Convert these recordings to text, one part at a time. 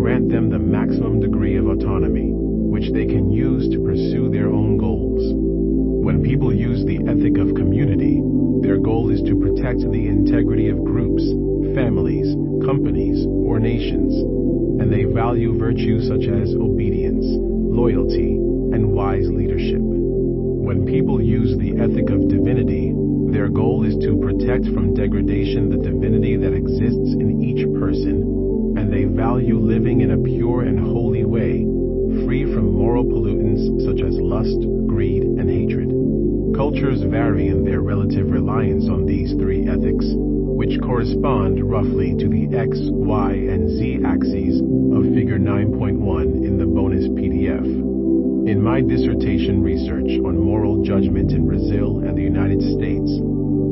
grant them the maximum degree of autonomy, which they can use to pursue their own goals. When people use the ethic of community, their goal is to protect the integrity of groups, families, companies, or nations, and they value virtues such as obedience, loyalty, and wise leadership. When people use the ethic of divinity, their goal is to protect from degradation the divinity that exists in each person, and they value living in a pure and holy way, free from moral pollutants such as lust, greed, and hatred. Cultures vary in their relative reliance on these three ethics, which correspond roughly to the X, Y, and Z axes of Figure 9.1 in the bonus PDF. In my dissertation research on moral judgment in Brazil and the United States,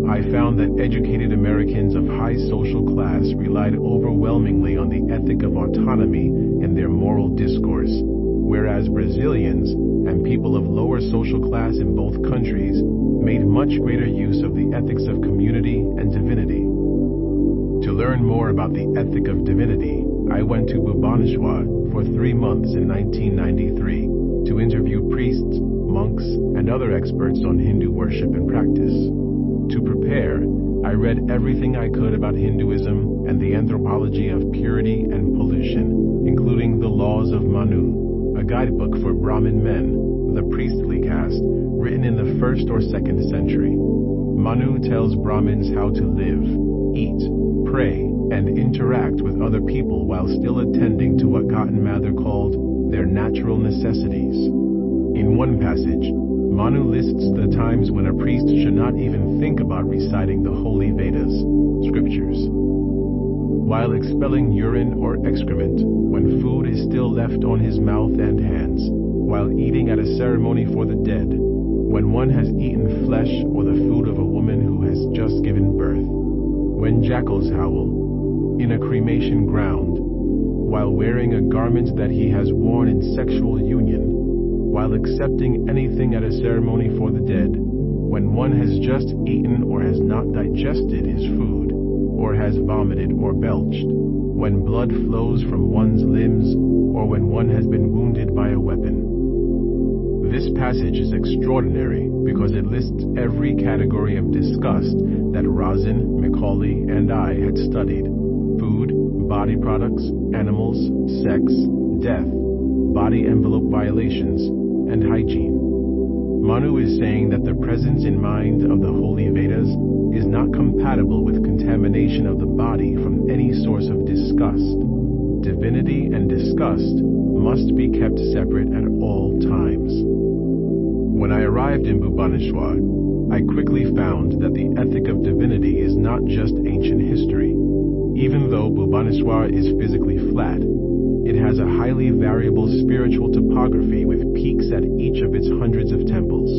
I found that educated Americans of high social class relied overwhelmingly on the ethic of autonomy in their moral discourse, whereas Brazilians and people of lower social class in both countries made much greater use of the ethics of community and divinity. To learn more about the ethic of divinity, I went to Bhubaneswar for 3 months in 1993 to interview priests, monks, and other experts on Hindu worship and practice. To prepare, I read everything I could about Hinduism and the anthropology of purity and pollution, including the laws of Manu, a guidebook for Brahmin men, the priestly caste, written in the 1st or 2nd century. Manu tells Brahmins how to live, eat, pray, and interact with other people while still attending to what Cotton Mather called their natural necessities. In one passage, Manu lists the times when a priest should not even think about reciting the holy Vedas, scriptures. While expelling urine or excrement, when food is still left on his mouth and hands, while eating at a ceremony for the dead, when one has eaten flesh or the food of a woman who has just given birth, when jackals howl, in a cremation ground, while wearing a garment that he has worn in sexual union, while accepting anything at a ceremony for the dead, when one has just eaten or has not digested his food, or has vomited or belched, when blood flows from one's limbs, or when one has been wounded by a weapon. This passage is extraordinary because it lists every category of disgust that Rosin, Macaulay, and I had studied: food, body products, animals, sex, death, body envelope violations, and hygiene. Manu is saying that the presence in mind of the holy Vedas is not compatible with contamination of the body from any source of disgust. Divinity and disgust must be kept separate at all times. When I arrived in Bhubaneswar, I quickly found that the ethic of divinity is not just ancient history. Even though Bhubaneswar is physically flat, it has a highly variable spiritual topography with peaks at each of its hundreds of temples.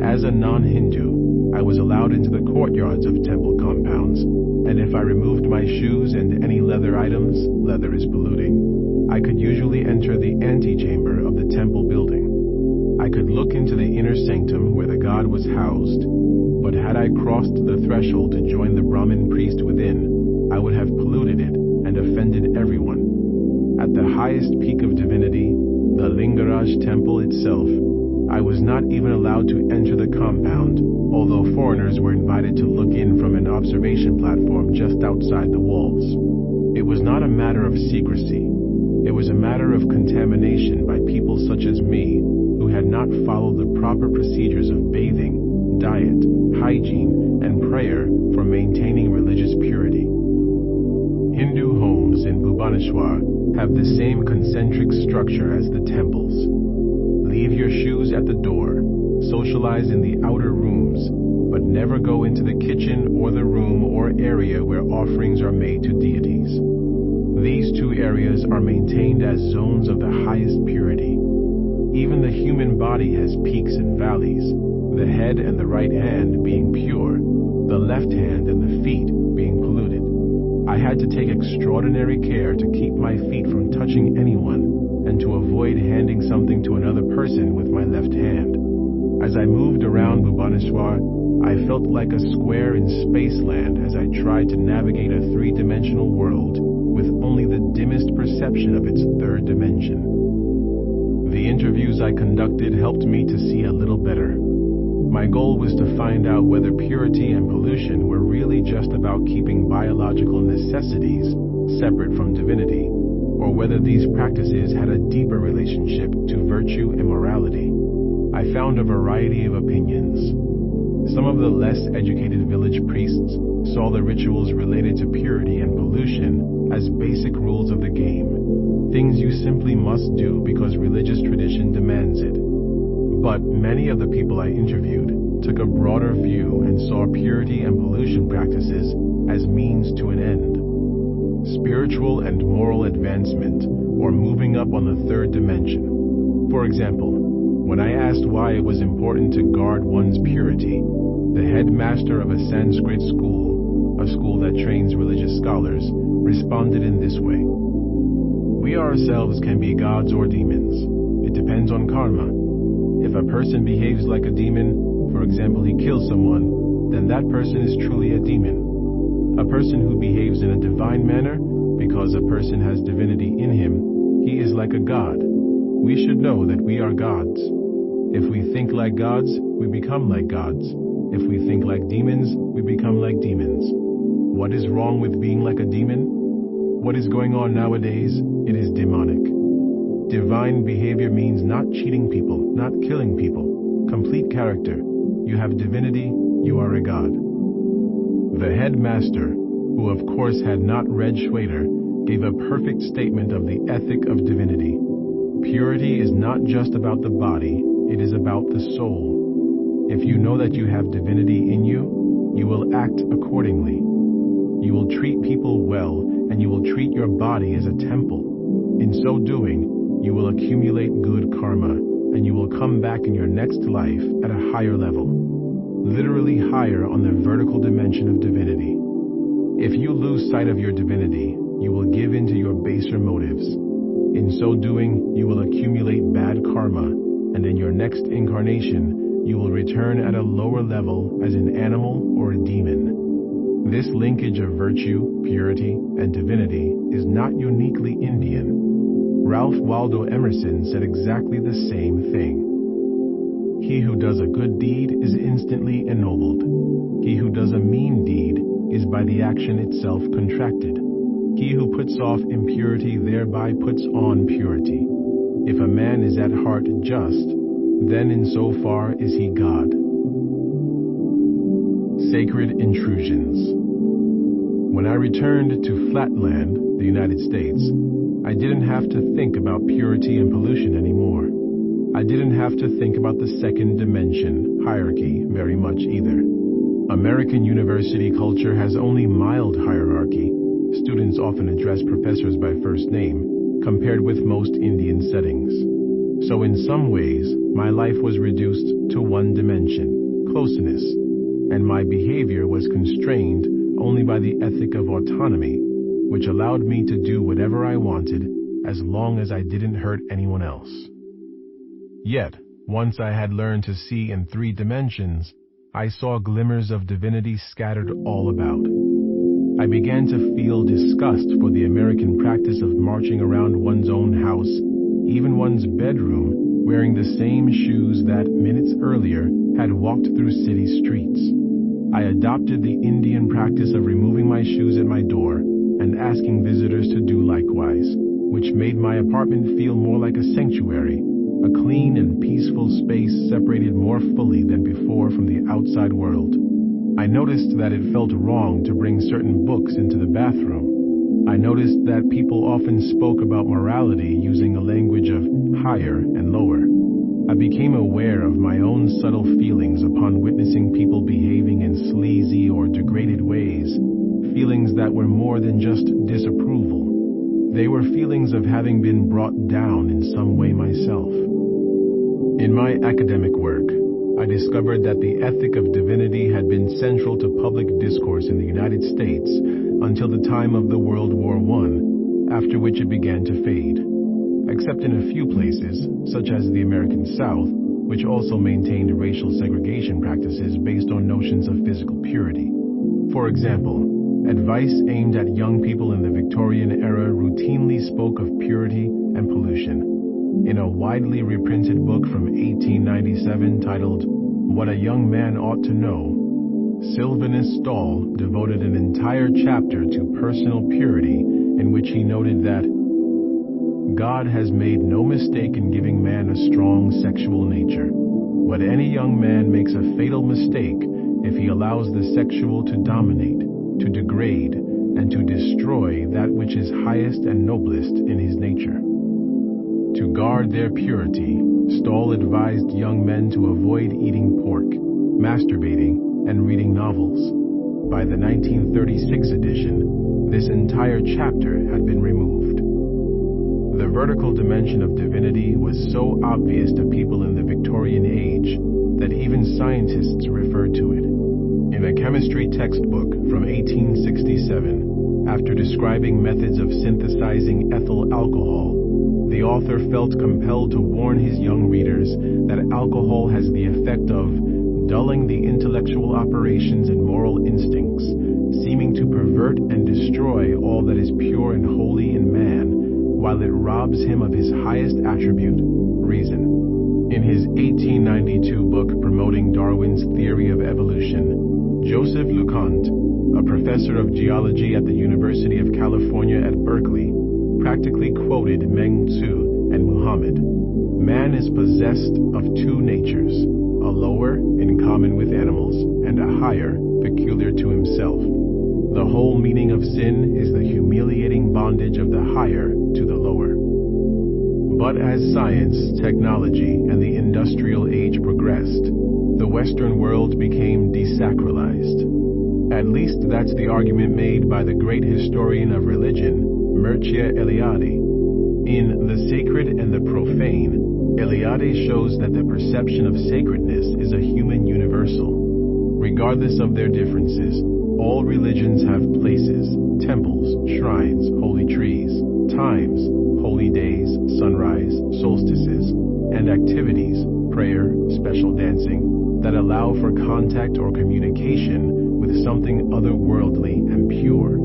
As a non-Hindu, I was allowed into the courtyards of temple compounds, and if I removed my shoes and any leather items, leather is polluting, I could usually enter the antechamber of the temple building. I could look into the inner sanctum where the god was housed, but had I crossed the threshold to join the Brahmin priest within, I would have polluted it and offended everyone. At the highest peak of divinity, the Lingaraj temple itself, I was not even allowed to enter the compound, although foreigners were invited to look in from an observation platform just outside the walls. It was not a matter of secrecy. It was a matter of contamination by people such as me, who had not followed the proper procedures of bathing, diet, hygiene, and prayer for maintaining religious purity. Hindu homes in Bhubaneswar have the same concentric structure as the temples. Leave your shoes at the door, socialize in the outer rooms, but never go into the kitchen or the room or area where offerings are made to deities. These two areas are maintained as zones of the highest purity. Even the human body has peaks and valleys, the head and the right hand being pure, the left hand and the feet being polluted. I had to take extraordinary care to keep my feet from touching anyone and to avoid handing something to another person with my left hand. As I moved around Bhubaneswar, I felt like a square in Spaceland as I tried to navigate a three-dimensional world with only the dimmest perception of its third dimension. The interviews I conducted helped me to see a little better. My goal was to find out whether purity and pollution were really just about keeping biological necessities separate from divinity, or whether these practices had a deeper relationship to virtue and morality. I found a variety of opinions. Some of the less educated village priests saw the rituals related to purity and pollution as basic rules of the game, things you simply must do because religious tradition demands it. But many of the people I interviewed took a broader view and saw purity and pollution practices as means to an end. Spiritual and moral advancement, or moving up on the third dimension. For example, when I asked why it was important to guard one's purity, the headmaster of a Sanskrit school, a school that trains religious scholars, responded in this way. We ourselves can be gods or demons. It depends on karma. If a person behaves like a demon, for example, he kills someone, then that person is truly a demon. A person who behaves in a divine manner, because a person has divinity in him, he is like a god. We should know that we are gods. If we think like gods, we become like gods. If we think like demons, we become like demons. What is wrong with being like a demon? What is going on nowadays? It is demonic. Divine behavior means not cheating people, not killing people. Complete character. You have divinity, you are a god. The headmaster, who of course had not read Schwader, gave a perfect statement of the ethic of divinity. Purity is not just about the body, it is about the soul. If you know that you have divinity in you, you will act accordingly. You will treat people well, and you will treat your body as a temple. In so doing, you will accumulate good karma, and you will come back in your next life at a higher level, literally higher on the vertical dimension of divinity. If you lose sight of your divinity, you will give in to your baser motives. In so doing, you will accumulate bad karma, and in your next incarnation, you will return at a lower level as an animal or a demon. This linkage of virtue, purity, and divinity is not uniquely Indian. Ralph Waldo Emerson said exactly the same thing. He who does a good deed is instantly ennobled. He who does a mean deed is by the action itself contracted. He who puts off impurity thereby puts on purity. If a man is at heart just, then in so far is he God. Sacred intrusions. When I returned to Flatland, the United States, I didn't have to think about purity and pollution anymore. I didn't have to think about the second dimension, hierarchy, very much either. American university culture has only mild hierarchy. Students often address professors by first name, compared with most Indian settings. So in some ways, my life was reduced to one dimension, closeness, and my behavior was constrained only by the ethic of autonomy, which allowed me to do whatever I wanted as long as I didn't hurt anyone else. Yet, once I had learned to see in 3 dimensions, I saw glimmers of divinity scattered all about. I began to feel disgust for the American practice of marching around one's own house, even one's bedroom, wearing the same shoes that minutes earlier had walked through city streets. I adopted the Indian practice of removing my shoes at my door and asking visitors to do likewise, which made my apartment feel more like a sanctuary, a clean and peaceful space separated more fully than before from the outside world. I noticed that it felt wrong to bring certain books into the bathroom. I noticed that people often spoke about morality using a language of higher and lower. I became aware of my own subtle feelings upon witnessing people behaving in sleazy or degraded ways, feelings that were more than just disapproval. They were feelings of having been brought down in some way myself. In my academic work, I discovered that the ethic of divinity had been central to public discourse in the United States until the time of the World War I, after which it began to fade. Except in a few places, such as the American South, which also maintained racial segregation practices based on notions of physical purity. For example, Advice aimed at young people in the Victorian era routinely spoke of purity and pollution. In a widely reprinted book from 1897 titled What a Young Man Ought to Know, Sylvanus Stawell devoted an entire chapter to personal purity, in which he noted that God has made no mistake in giving man a strong sexual nature, but any young man makes a fatal mistake if he allows the sexual to dominate, to degrade, and to destroy that which is highest and noblest in his nature. To guard their purity, Stawell advised young men to avoid eating pork, masturbating, and reading novels. By the 1936 edition, this entire chapter had been removed. The vertical dimension of divinity was so obvious to people in the Victorian age that even scientists referred to it. In a chemistry textbook from 1867, after describing methods of synthesizing ethyl alcohol, the author felt compelled to warn his young readers that alcohol has the effect of dulling the intellectual operations and moral instincts, seeming to pervert and destroy all that is pure and holy in man, while it robs him of his highest attribute, reason. In his 1892 book promoting Darwin's theory of evolution, Joseph LeConte, a professor of geology at the University of California at Berkeley, practically quoted Meng Tzu and Muhammad. Man is possessed of two natures, a lower, in common with animals, and a higher, peculiar to himself. The whole meaning of sin is the humiliating bondage of the higher to the lower. But as science, technology, and the industrial age progressed, the Western world became desacralized. At least that's the argument made by the great historian of religion, Mircea Eliade. In The Sacred and the Profane, Eliade shows that the perception of sacredness is a human universal. Regardless of their differences, all religions have places, temples, shrines, holy trees, times, holy days, sunrise, solstices, and activities, prayer, special dancing, that allow for contact or communication with something otherworldly and pure.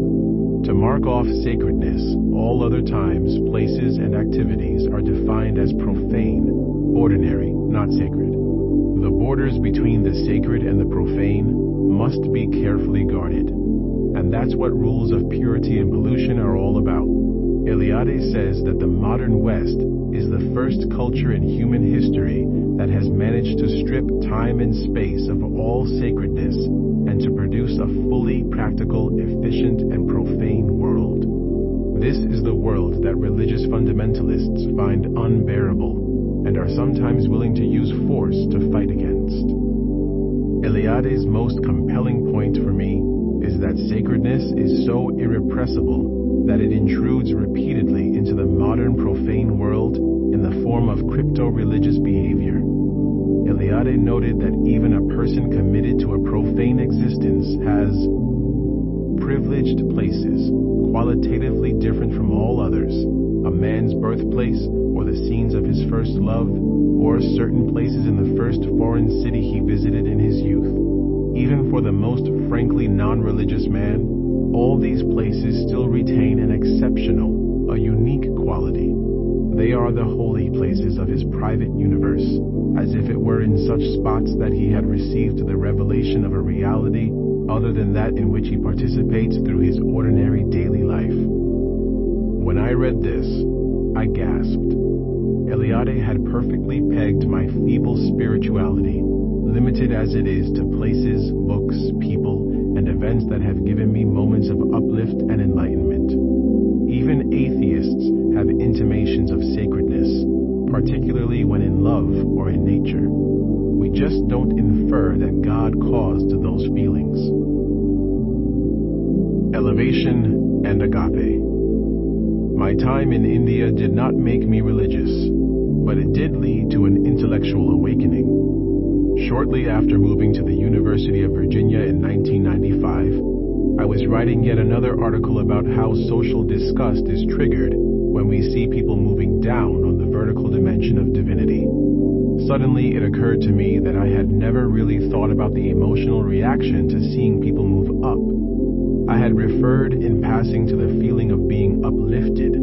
To mark off sacredness, all other times, places, and activities are defined as profane, ordinary, not sacred. The borders between the sacred and the profane must be carefully guarded, and that's what rules of purity and pollution are all about. Eliade says that the modern West is the first culture in human history that has managed to strip time and space of all sacredness and to produce a fully practical, efficient, and profane world. This is the world that religious fundamentalists find unbearable and are sometimes willing to use force to fight against. Eliade's most compelling point for me is that sacredness is so irrepressible that it intrudes repeatedly into the modern profane world in the form of crypto-religious behavior. Eliade noted that even a person committed to a profane existence has privileged places, qualitatively different from all others, a man's birthplace, or the scenes of his first love, or certain places in the first foreign city he visited in his youth. Even for the most frankly non-religious man, all these places still retain an exceptional, a unique quality. They are the holy places of his private universe, as if it were in such spots that he had received the revelation of a reality other than that in which he participates through his ordinary daily life. When I read this, I gasped. Eliade had perfectly pegged my feeble spirituality, limited as it is to places, books, people, and events that have given me moments of uplift and enlightenment. Even atheists have intimations of sacredness, particularly when in love or in nature. We just don't infer that God caused those feelings. Elevation and agape. My time in India did not make me religious, but it did lead to an intellectual awakening. Shortly after moving to the University of Virginia in 1995, I was writing yet another article about how social disgust is triggered when we see people moving down on the vertical dimension of divinity. Suddenly, it occurred to me that I had never really thought about the emotional reaction to seeing people move up. I had referred in passing to the feeling of being uplifted,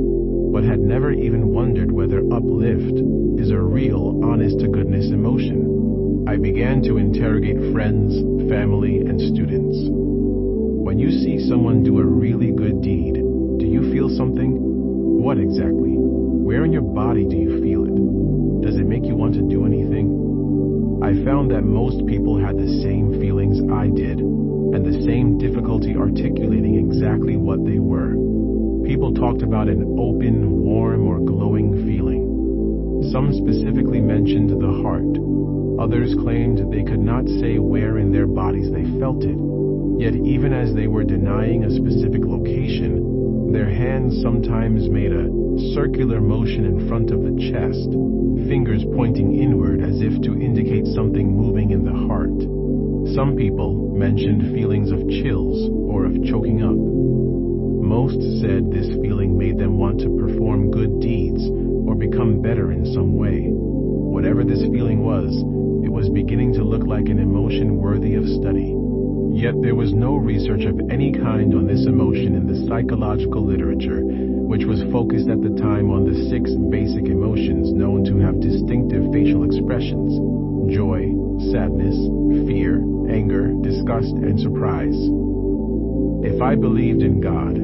but had never even wondered whether uplift is a real, honest-to-goodness emotion. I began to interrogate friends, family, and students. When you see someone do a really good deed, do you feel something? What exactly? Where in your body do you feel it? Does it make you want to do anything? I found that most people had the same feelings I did, and the same difficulty articulating exactly what they were. People talked about an open, warm, or glowing feeling. Some specifically mentioned the heart. Others claimed they could not say where in their bodies they felt it. Yet even as they were denying a specific location, their hands sometimes made a circular motion in front of the chest, fingers pointing inward as if to indicate something moving in the heart. Some people mentioned feelings of chills or of choking up. Most said this feeling made them want to perform good deeds or become better in some way. Whatever this feeling was, it was beginning to look like an emotion worthy of study. Yet there was no research of any kind on this emotion in the psychological literature, which was focused at the time on the 6 basic emotions known to have distinctive facial expressions: joy, sadness, fear, anger, disgust, and surprise. If I believed in God,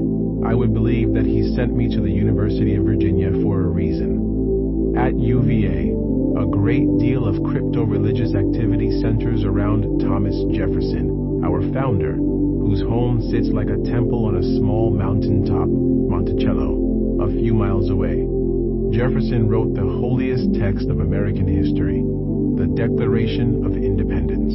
I would believe that He sent me to the University of Virginia for a reason. At UVA, a great deal of crypto-religious activity centers around Thomas Jefferson, our founder, whose home sits like a temple on a small mountain top, Monticello, a few miles away. Jefferson wrote the holiest text of American history, the Declaration of Independence.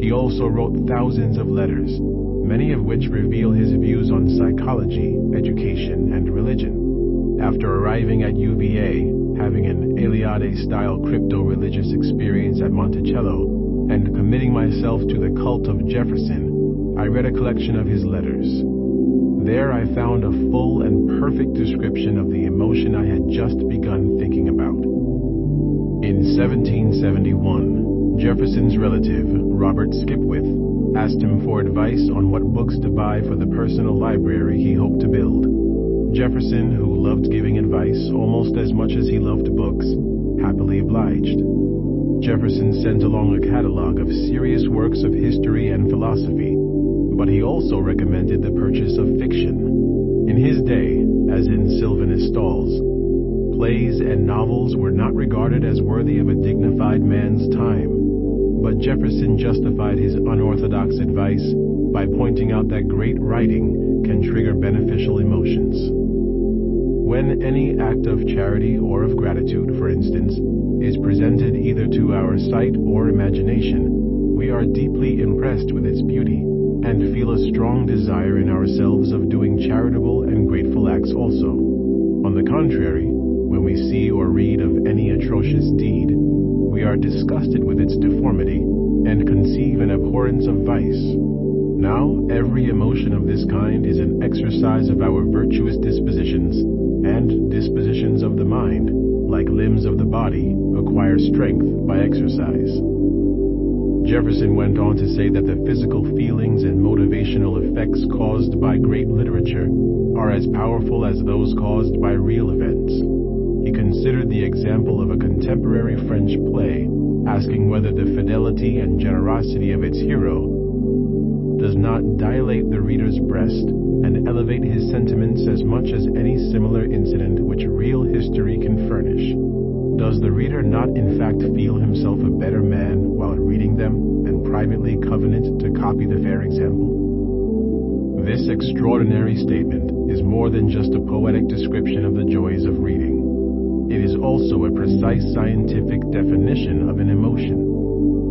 He also wrote thousands of letters, many of which reveal his views on psychology, education, and religion. After arriving at UVA, having an Eliade-style crypto-religious experience at Monticello, and committing myself to the cult of Jefferson, I read a collection of his letters. There I found a full and perfect description of the emotion I had just begun thinking about. In 1771, Jefferson's relative, Robert Skipwith, asked him for advice on what books to buy for the personal library he hoped to build. Jefferson, who loved giving advice almost as much as he loved books, happily obliged. Jefferson sent along a catalog of serious works of history and philosophy, but he also recommended the purchase of fiction. In his day, as in Sylvanus Stall's, plays and novels were not regarded as worthy of a dignified man's time, but Jefferson justified his unorthodox advice by pointing out that great writing can trigger beneficial emotions. When any act of charity or of gratitude, for instance, is presented either to our sight or imagination, we are deeply impressed with its beauty and feel a strong desire in ourselves of doing charitable and grateful acts also. On the contrary, when we see or read of any atrocious deed, we are disgusted with its deformity and conceive an abhorrence of vice. Now, every emotion of this kind is an exercise of our virtuous dispositions, and dispositions of the mind, like limbs of the body, acquire strength by exercise. Jefferson went on to say that the physical feelings and motivational effects caused by great literature are as powerful as those caused by real events. He considered the example of a contemporary French play, asking whether the fidelity and generosity of its hero does not dilate the reader's breast and elevate his sentiments as much as any similar incident which real history can furnish. Does the reader not in fact feel himself a better man while reading them, and privately covenant to copy the fair example? This extraordinary statement is more than just a poetic description of the joys of reading. It is also a precise scientific definition of an emotion.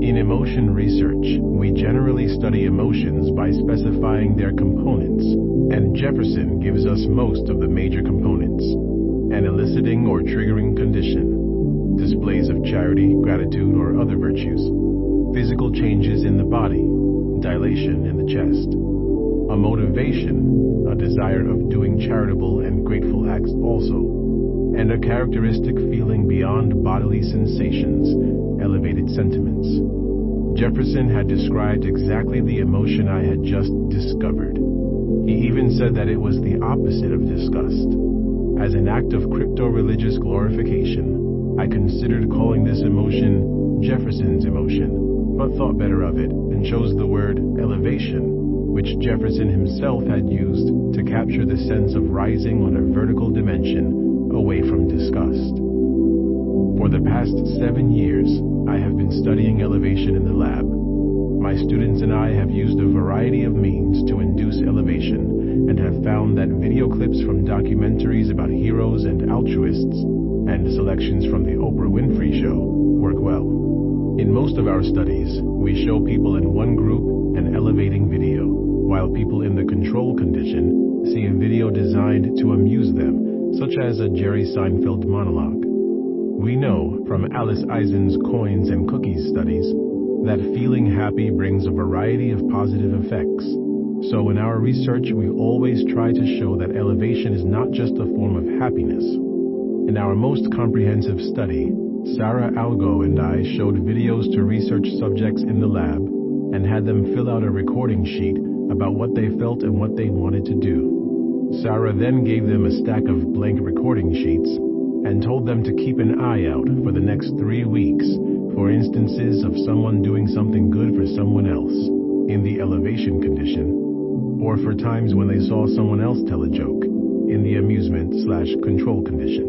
In emotion research, we generally study emotions by specifying their components, and Jefferson gives us most of the major components: an eliciting or triggering condition, displays of charity, gratitude, or other virtues, physical changes in the body, dilation in the chest, a motivation, a desire of doing charitable and grateful acts also, and a characteristic feeling beyond bodily sensations, elevated sentiments. Jefferson had described exactly the emotion I had just discovered. He even said that it was the opposite of disgust. As an act of crypto-religious glorification, I considered calling this emotion Jefferson's emotion, but thought better of it and chose the word elevation, which Jefferson himself had used to capture the sense of rising on a vertical dimension away from disgust. For the past 7 years, I have been studying elevation in the lab. My students and I have used a variety of means to induce elevation and have found that video clips from documentaries about heroes and altruists and selections from the Oprah Winfrey Show work well. In most of our studies, we show people in one group an elevating video, while people in the control condition see a video designed to amuse them, such as a Jerry Seinfeld monologue. We know from Alice Eisen's Coins and Cookies studies that feeling happy brings a variety of positive effects. So in our research, we always try to show that elevation is not just a form of happiness. In our most comprehensive study, Sarah Algo and I showed videos to research subjects in the lab and had them fill out a recording sheet about what they felt and what they wanted to do. Sarah then gave them a stack of blank recording sheets and told them to keep an eye out for the next 3 weeks for instances of someone doing something good for someone else in the elevation condition, or for times when they saw someone else tell a joke in the amusement/control condition.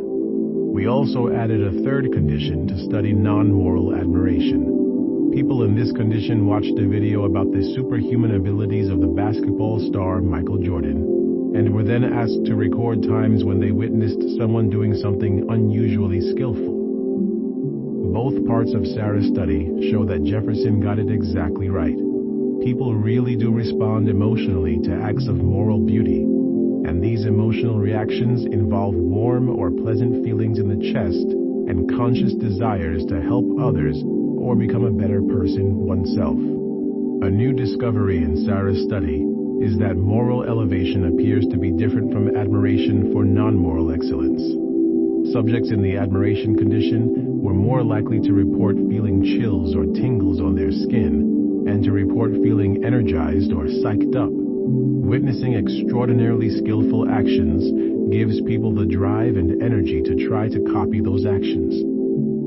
We also added a third condition to study non-moral admiration. People in this condition watched a video about the superhuman abilities of the basketball star Michael Jordan, and were then asked to record times when they witnessed someone doing something unusually skillful. Both parts of Sarah's study show that Jefferson got it exactly right. People really do respond emotionally to acts of moral beauty, and these emotional reactions involve warm or pleasant feelings in the chest and conscious desires to help others or become a better person oneself. A new discovery in Sarah's study is that moral elevation appears to be different from admiration for non-moral excellence. Subjects in the admiration condition were more likely to report feeling chills or tingles on their skin and to report feeling energized or psyched up. Witnessing extraordinarily skillful actions gives people the drive and energy to try to copy those actions.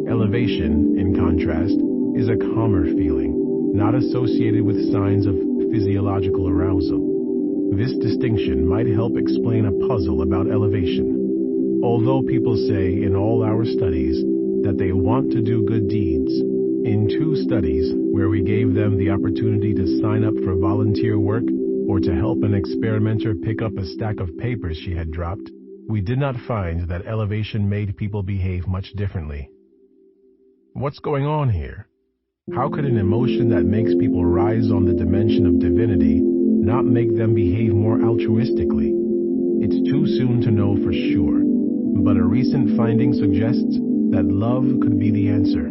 Elevation, in contrast, is a calmer feeling, not associated with signs of physiological arousal. This distinction might help explain a puzzle about elevation. Although people say in all our studies that they want to do good deeds, in 2 studies where we gave them the opportunity to sign up for volunteer work or to help an experimenter pick up a stack of papers she had dropped, we did not find that elevation made people behave much differently. What's going on here? How could an emotion that makes people rise on the dimension of divinity not make them behave more altruistically? It's too soon to know for sure, but a recent finding suggests that love could be the answer.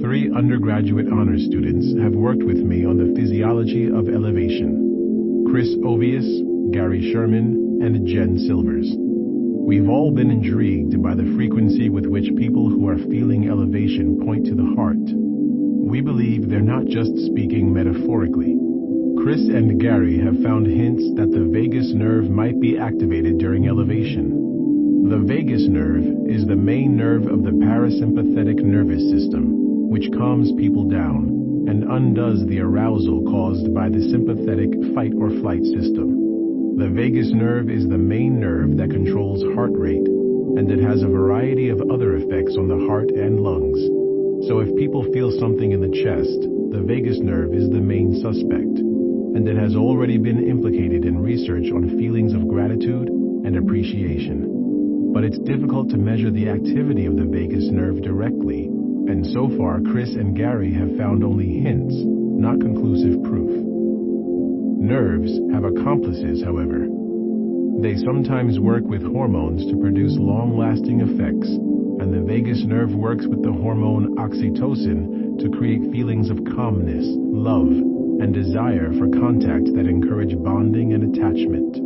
3 undergraduate honors students have worked with me on the physiology of elevation: Chris Ovius, Gary Sherman, and Jen Silvers. We've all been intrigued by the frequency with which people who are feeling elevation point to the heart. We believe they're not just speaking metaphorically. Chris and Gary have found hints that the vagus nerve might be activated during elevation. The vagus nerve is the main nerve of the parasympathetic nervous system, which calms people down and undoes the arousal caused by the sympathetic fight or flight system. The vagus nerve is the main nerve that controls heart rate, and it has a variety of other effects on the heart and lungs. So if people feel something in the chest, the vagus nerve is the main suspect, and it has already been implicated in research on feelings of gratitude and appreciation. But it's difficult to measure the activity of the vagus nerve directly, and so far Chris and Gary have found only hints, not conclusive proof. Nerves have accomplices, however. They sometimes work with hormones to produce long-lasting effects, and the vagus nerve works with the hormone oxytocin to create feelings of calmness, love, and desire for contact that encourage bonding and attachment.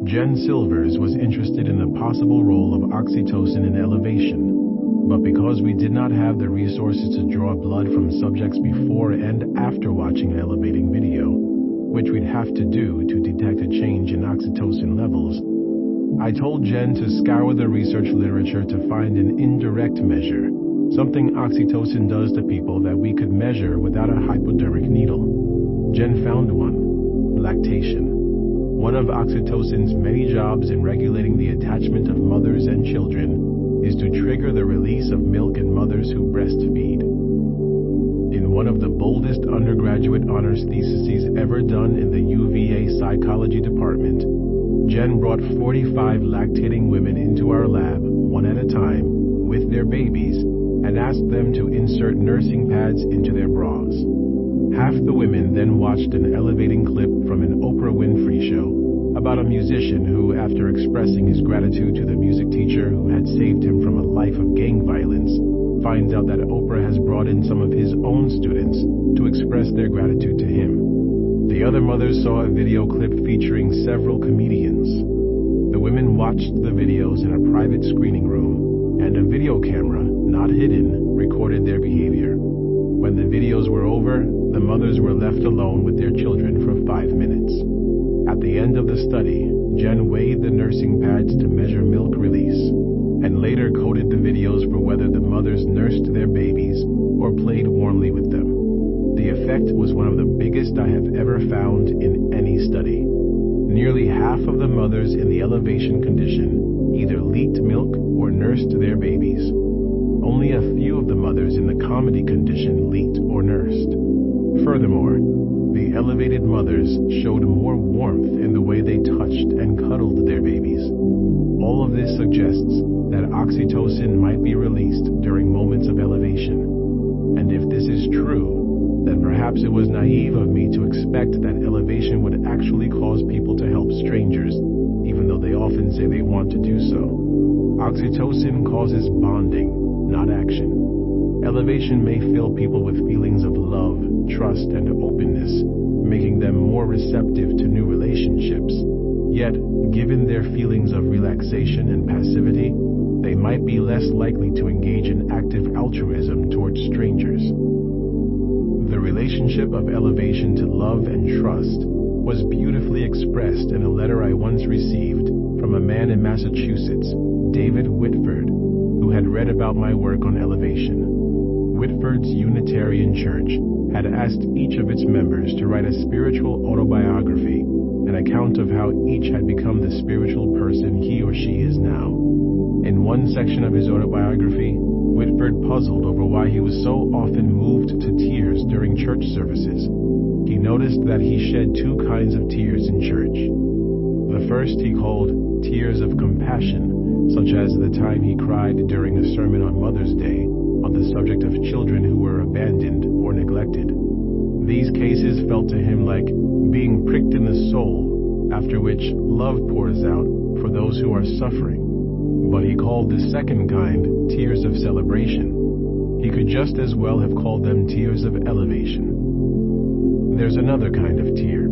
Jen Silvers was interested in the possible role of oxytocin in elevation, but because we did not have the resources to draw blood from subjects before and after watching an elevating video, which we'd have to do to detect a change in oxytocin levels. I told Jen to scour the research literature to find an indirect measure, something oxytocin does to people that we could measure without a hypodermic needle. Jen found one: lactation. One of oxytocin's many jobs in regulating the attachment of mothers and children is to trigger the release of milk in mothers who breastfeed. In one of the boldest undergraduate honors theses ever done in the UVA psychology department, Jen brought 45 lactating women into our lab, one at a time, with their babies, and asked them to insert nursing pads into their bras. Half the women then watched an elevating clip from an Oprah Winfrey show about a musician who, after expressing his gratitude to the music teacher who had saved him from a life of gang violence, finds out that Oprah has brought in some of his own students to express their gratitude to him. The other mothers saw a video clip featuring several comedians. The women watched the videos in a private screening room, and a video camera, not hidden, recorded their behavior. When the videos were over, the mothers were left alone with their children for 5 minutes. At the end of the study, Jen weighed the nursing pads to measure milk release, and later coded the videos for whether the mothers nursed their babies or played warmly with them. The effect was one of the biggest I have ever found in any study. Nearly half of the mothers in the elevation condition either leaked milk or nursed their babies. Only a few of the mothers in the comedy condition leaked or nursed. Furthermore, the elevated mothers showed more warmth in the way they touched and cuddled their babies. All of this suggests that oxytocin might be released during moments of elevation. And if this is true, then perhaps it was naive of me to expect that elevation would actually cause people to help strangers, even though they often say they want to do so. Oxytocin causes bonding, not action. Elevation may fill people with feelings of love, trust, and openness, making them more receptive to new relationships. Yet, given their feelings of relaxation and passivity, they might be less likely to engage in active altruism towards strangers. The relationship of elevation to love and trust was beautifully expressed in a letter I once received from a man in Massachusetts, David Whitford, who had read about my work on elevation. Whitford's Unitarian Church had asked each of its members to write a spiritual autobiography, an account of how each had become the spiritual person he or she is now. In one section of his autobiography, Whitford puzzled over why he was so often moved to tears during church services. He noticed that he shed two kinds of tears in church. The first he called tears of compassion, such as the time he cried during a sermon on Mother's Day on the subject of children who were abandoned or neglected. These cases felt to him like being pricked in the soul, after which love pours out for those who are suffering. But he called the second kind tears of celebration. He could just as well have called them tears of elevation. There's another kind of tear.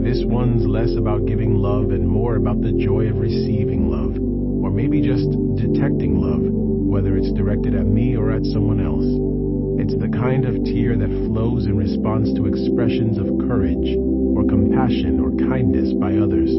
This one's less about giving love and more about the joy of receiving love, or maybe just detecting love, whether it's directed at me or at someone else. It's the kind of tear that flows in response to expressions of courage, or compassion, or kindness by others.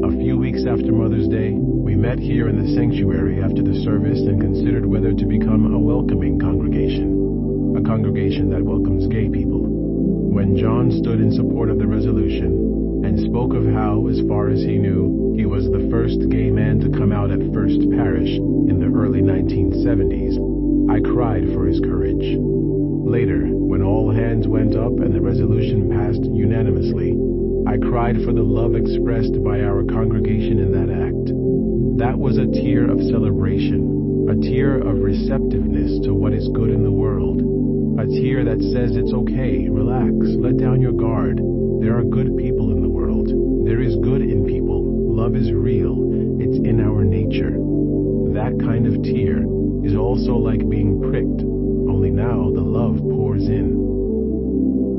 A few weeks after Mother's Day, we met here in the sanctuary after the service and considered whether to become a welcoming congregation, a congregation that welcomes gay people. When John stood in support of the resolution and spoke of how, as far as he knew, he was the first gay man to come out at First Parish in the early 1970s, I cried for his courage. Later, when all hands went up and the resolution passed unanimously, I cried for the love expressed by our congregation in that act. That was a tear of celebration, a tear of receptiveness to what is good in the world, a tear that says it's okay, relax, let down your guard. There are good people in the world. There is good in people. Love is real. It's in our nature. That kind of tear is also like being pricked, only now the love pours in.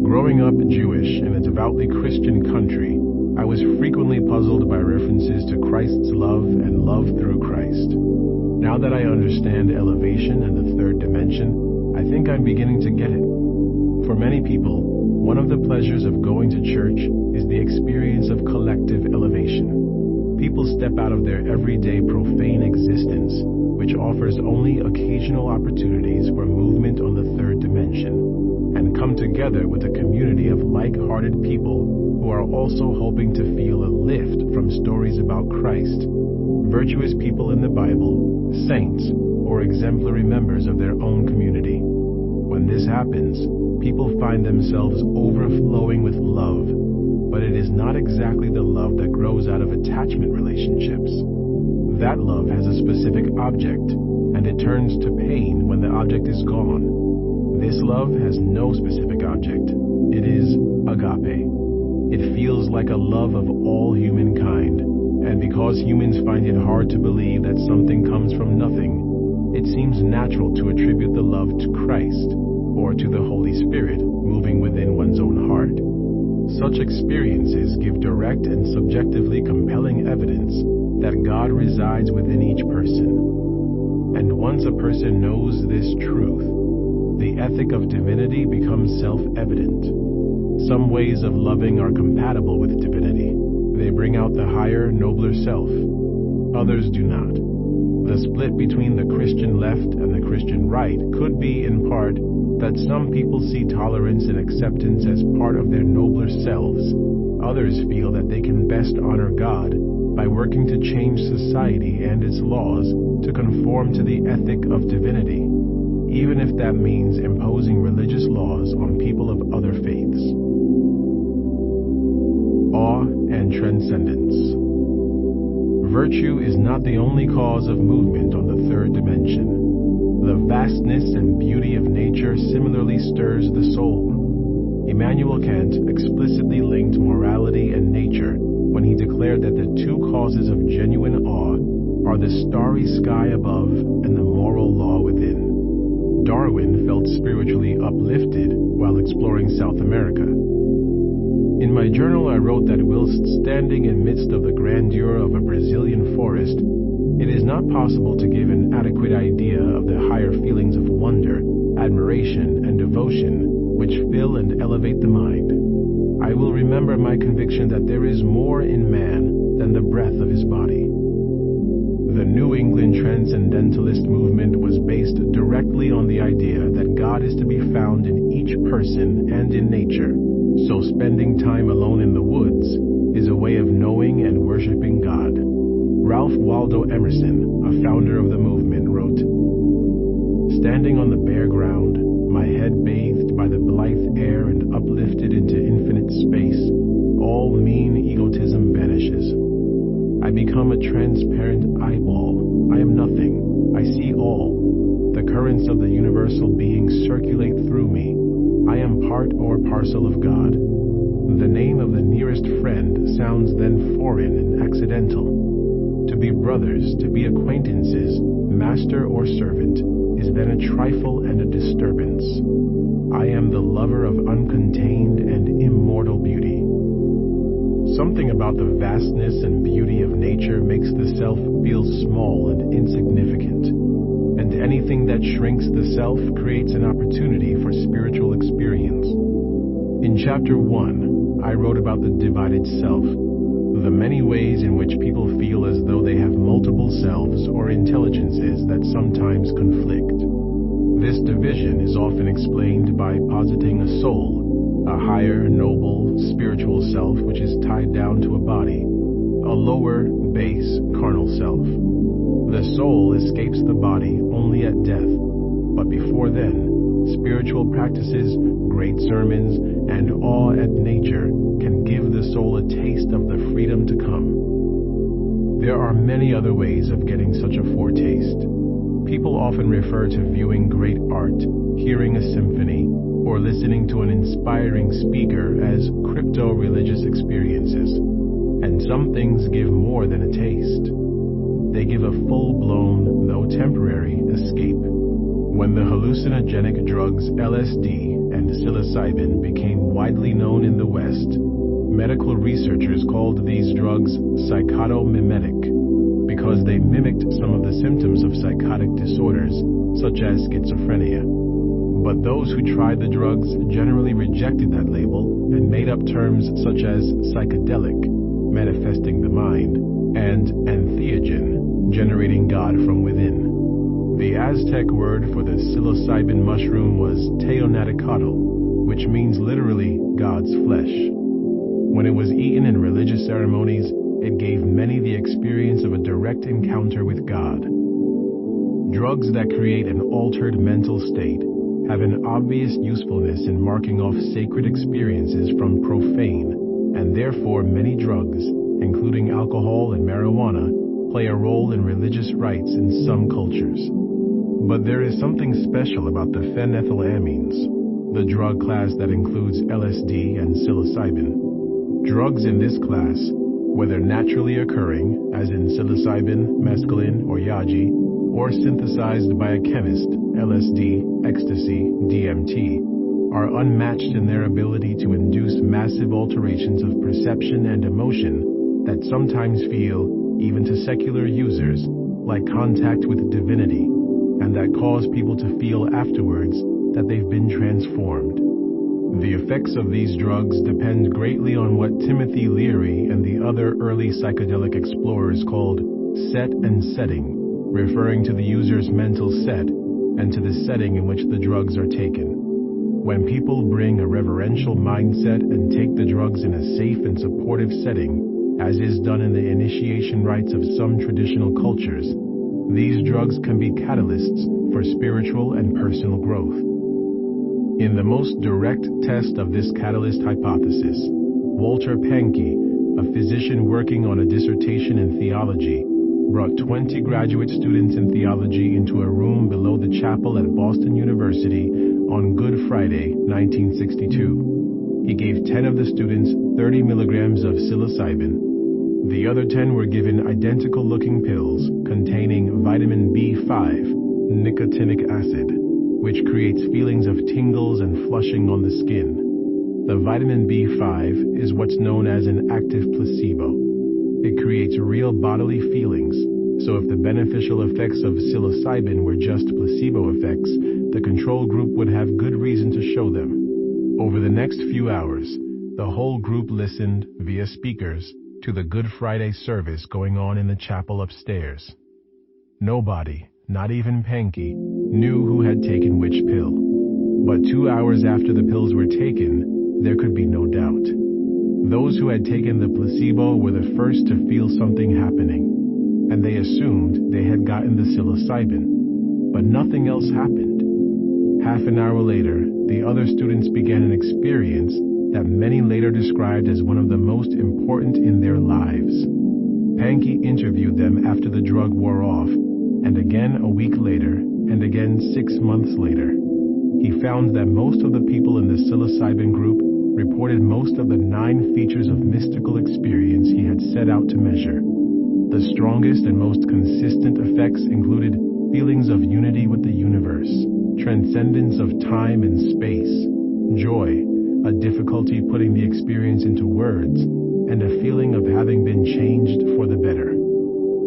Growing up Jewish in a devoutly Christian country, I was frequently puzzled by references to Christ's love and love through Christ. Now that I understand elevation and the third dimension, I think I'm beginning to get it. For many people, One of the pleasures of going to church is the experience of collective elevation. People step out of their everyday profane existence, which offers only occasional opportunities for movement on the third dimension, and come together with a community of like-hearted people who are also hoping to feel a lift from stories about Christ, virtuous people in the Bible, saints, or exemplary members of their own community. When this happens, people find themselves overflowing with love, but it is not exactly the love that grows out of attachment relationships. That love has a specific object, and it turns to pain when the object is gone. This love has no specific object. It is agape. It feels like a love of all humankind, and because humans find it hard to believe that something comes from nothing, it seems natural to attribute the love to Christ, or to the Holy Spirit moving within one's own heart. Such experiences give direct and subjectively compelling evidence that God resides within each person. And once a person knows this truth, the ethic of divinity becomes self-evident. Some ways of loving are compatible with divinity. They bring out the higher, nobler self. Others do not. The split between the Christian left and the Christian right could be, in part, that some people see tolerance and acceptance as part of their nobler selves. Others feel that they can best honor God by working to change society and its laws to conform to the ethic of divinity, even if that means imposing religious laws on people of other faiths. Awe and transcendence. Virtue is not the only cause of movement on the third dimension. The vastness and beauty of nature similarly stirs the soul. Immanuel Kant explicitly linked morality and nature when he declared that the two causes of genuine awe are the starry sky above and the moral law within. Darwin felt spiritually uplifted while exploring South America. In my journal, I wrote that whilst standing in midst of the grandeur of a Brazilian forest, it is not possible to give an adequate idea of the higher feelings of wonder, admiration, and devotion which fill and elevate the mind. I will remember my conviction that there is more in man than the breath of his body. The New England Transcendentalist movement was based directly on the idea that God is to be found in each person and in nature, so spending time alone in the woods is a way of knowing and worshiping God. Ralph Waldo Emerson, a founder of the movement, wrote, "Standing on the bare ground, my head bathed by the blithe air and uplifted into infinite space, all mean egotism vanishes. I become a transparent eyeball. I am nothing. I see all. The currents of the universal being circulate through me. I am part or parcel of God. The name of the nearest friend sounds then foreign and accidental. To be brothers, to be acquaintances, master or servant, is then a trifle and a disturbance. I am the lover of uncontained and immortal beauty." Something about the vastness and beauty of nature makes the self feel small and insignificant, and anything that shrinks the self creates an opportunity for spiritual experience. In Chapter 1, I wrote about the divided self, the many ways in which people feel as though they have multiple selves or intelligences that sometimes conflict. This division is often explained by positing a soul, a higher, noble, spiritual self which is tied down to a body, a lower, base, carnal self. The soul escapes the body only at death, but before then, spiritual practices, great sermons, and awe at nature can give the soul a taste of the freedom to come. There are many other ways of getting such a foretaste. People often refer to viewing great art, hearing a symphony, or listening to an inspiring speaker as crypto-religious experiences, and some things give more than a taste. They give a full-blown, though temporary, escape. When the hallucinogenic drugs LSD and psilocybin became widely known in the West, medical researchers called these drugs psychotomimetic because they mimicked some of the symptoms of psychotic disorders, such as schizophrenia. But those who tried the drugs generally rejected that label and made up terms such as psychedelic, manifesting the mind, and entheogen, generating God from within. The Aztec word for the psilocybin mushroom was teonaticatl, which means literally God's flesh. When it was eaten in religious ceremonies, it gave many the experience of a direct encounter with God. Drugs that create an altered mental state have an obvious usefulness in marking off sacred experiences from profane, and therefore many drugs, including alcohol and marijuana, play a role in religious rites in some cultures. But there is something special about the phenethylamines, the drug class that includes LSD and psilocybin. Drugs in this class, whether naturally occurring, as in psilocybin, mescaline, or yaji, or synthesized by a chemist, LSD, ecstasy, DMT, are unmatched in their ability to induce massive alterations of perception and emotion that sometimes feel, even to secular users, like contact with divinity, and that cause people to feel afterwards that they've been transformed. The effects of these drugs depend greatly on what Timothy Leary and the other early psychedelic explorers called set and setting, referring to the user's mental set and to the setting in which the drugs are taken. When people bring a reverential mindset and take the drugs in a safe and supportive setting, as is done in the initiation rites of some traditional cultures, these drugs can be catalysts for spiritual and personal growth. In the most direct test of this catalyst hypothesis, Walter Pahnke, a physician working on a dissertation in theology, brought 20 graduate students in theology into a room below the chapel at Boston University on Good Friday, 1962. He gave 10 of the students 30 milligrams of psilocybin. The other 10 were given identical-looking pills containing vitamin B5, nicotinic acid, which creates feelings of tingles and flushing on the skin. The vitamin B5 is what's known as an active placebo. It creates real bodily feelings, so if the beneficial effects of psilocybin were just placebo effects, the control group would have good reason to show them. Over the next few hours, the whole group listened, via speakers, to the Good Friday service going on in the chapel upstairs. Nobody, not even Pahnke, knew who had taken which pill. But 2 hours after the pills were taken, there could be no doubt. Those who had taken the placebo were the first to feel something happening, and they assumed they had gotten the psilocybin, but nothing else happened. Half an hour later, the other students began an experience that many later described as one of the most important in their lives. Pahnke interviewed them after the drug wore off, and again a week later, and again 6 months later. He found that most of the people in the psilocybin group reported most of the 9 features of mystical experience he had set out to measure. The strongest and most consistent effects included feelings of unity with the universe, transcendence of time and space, joy, a difficulty putting the experience into words, and a feeling of having been changed for the better.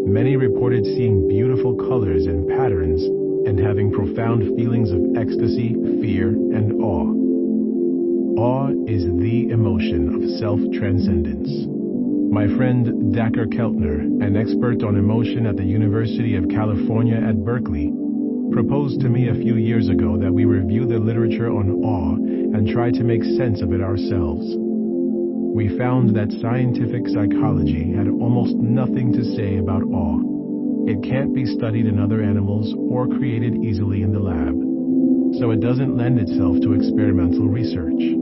Many reported seeing beautiful colors and patterns and having profound feelings of ecstasy, fear, and awe. Awe is the emotion of self-transcendence. My friend Dacher Keltner, an expert on emotion at the University of California at Berkeley, proposed to me a few years ago that we review the literature on awe and try to make sense of it ourselves. We found that scientific psychology had almost nothing to say about awe. It can't be studied in other animals or created easily in the lab, so it doesn't lend itself to experimental research.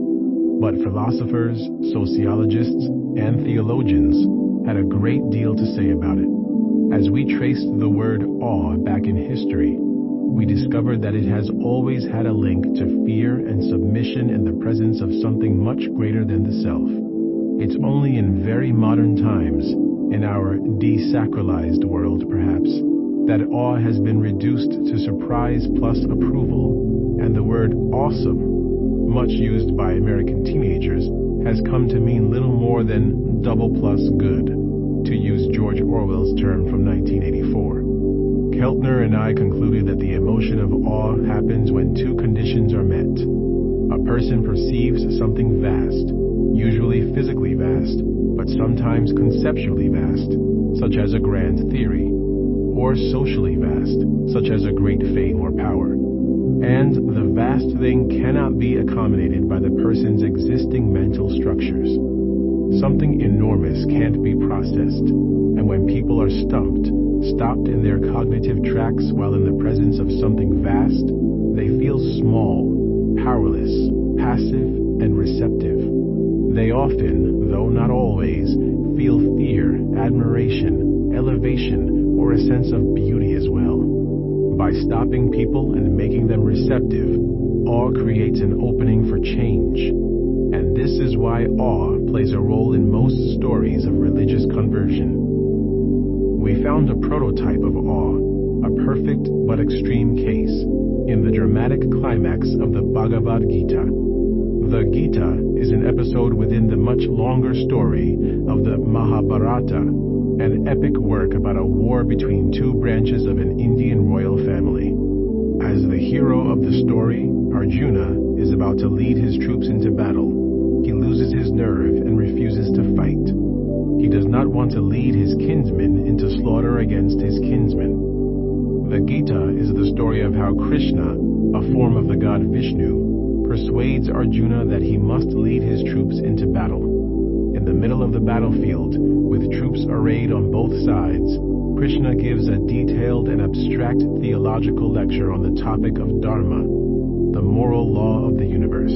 But philosophers, sociologists, and theologians had a great deal to say about it. As we traced the word awe back in history, we discovered that it has always had a link to fear and submission in the presence of something much greater than the self. It's only in very modern times, in our desacralized world perhaps, that awe has been reduced to surprise plus approval, and the word awesome, much used by American teenagers, has come to mean little more than double plus good, to use George Orwell's term from 1984. Keltner and I concluded that the emotion of awe happens when two conditions are met. A person perceives something vast, usually physically vast, but sometimes conceptually vast, such as a grand theory, or socially vast, such as a great fame or power. And the vast thing cannot be accommodated by the person's existing mental structures. Something enormous can't be processed, and when people are stopped in their cognitive tracks while in the presence of something vast, they feel small, powerless, passive, and receptive. They often, though not always, feel fear, admiration, elevation, or a sense of beauty as well. By stopping people and making them receptive, awe creates an opening for change. And this is why awe plays a role in most stories of religious conversion. We found a prototype of awe, a perfect but extreme case, in the dramatic climax of the Bhagavad Gita. The Gita is an episode within the much longer story of the Mahabharata, an epic work about a war between two branches of an Indian royal family. As the hero of the story, Arjuna is about to lead his troops into battle. He loses his nerve and refuses to fight. He does not want to lead his kinsmen into slaughter against his kinsmen. The Gita is the story of how Krishna, a form of the god Vishnu, persuades Arjuna that he must lead his troops into battle. In the middle of the battlefield, with troops arrayed on both sides, Krishna gives a detailed and abstract theological lecture on the topic of Dharma, the moral law of the universe.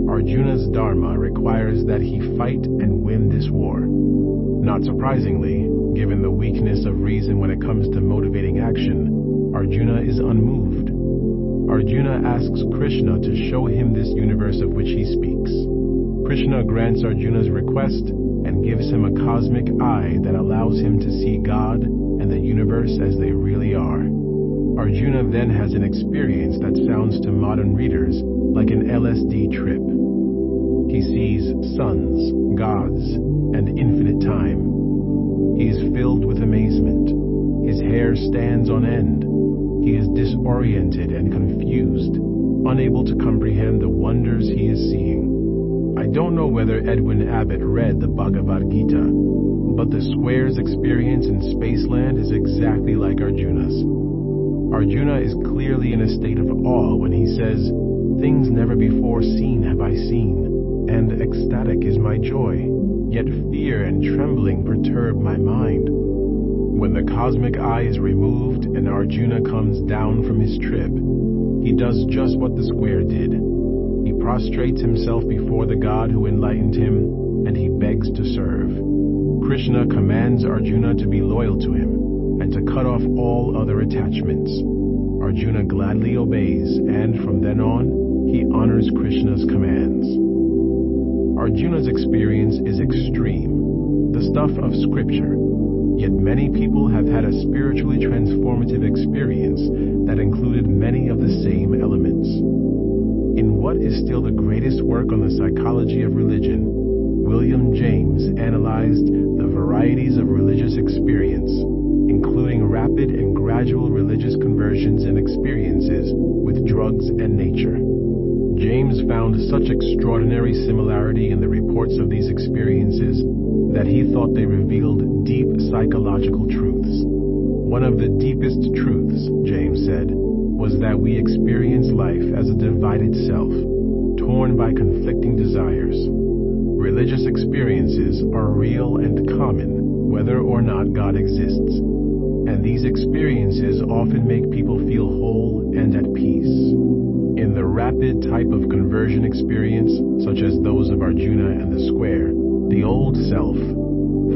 Arjuna's Dharma requires that he fight and win this war. Not surprisingly, given the weakness of reason when it comes to motivating action, Arjuna is unmoved. Arjuna asks Krishna to show him this universe of which he speaks. Krishna grants Arjuna's request and gives him a cosmic eye that allows him to see God and the universe as they really are. Arjuna then has an experience that sounds to modern readers like an LSD trip. He sees suns, gods, and infinite time. He is filled with amazement. His hair stands on end. He is disoriented and confused, unable to comprehend the wonders he is seeing. I don't know whether Edwin Abbott read the Bhagavad Gita, but the square's experience in Spaceland is exactly like Arjuna's. Arjuna is clearly in a state of awe when he says, "Things never before seen have I seen, and ecstatic is my joy, yet fear and trembling perturb my mind." When the cosmic eye is removed and Arjuna comes down from his trip, he does just what the square did. He prostrates himself before the God who enlightened him, and he begs to serve. Krishna commands Arjuna to be loyal to him, and to cut off all other attachments. Arjuna gladly obeys, and from then on, he honors Krishna's commands. Arjuna's experience is extreme, the stuff of scripture, yet many people have had a spiritually transformative experience that included many of the same elements. In what is still the greatest work on the psychology of religion, William James analyzed the varieties of religious experience, including rapid and gradual religious conversions and experiences with drugs and nature. James found such extraordinary similarity in the reports of these experiences that he thought they revealed deep psychological truths. One of the deepest truths, James said, was that we experience life as a divided self, torn by conflicting desires. Religious experiences are real and common, whether or not God exists, and these experiences often make people feel whole and at peace. In the rapid type of conversion experience, such as those of Arjuna and the square, the old self,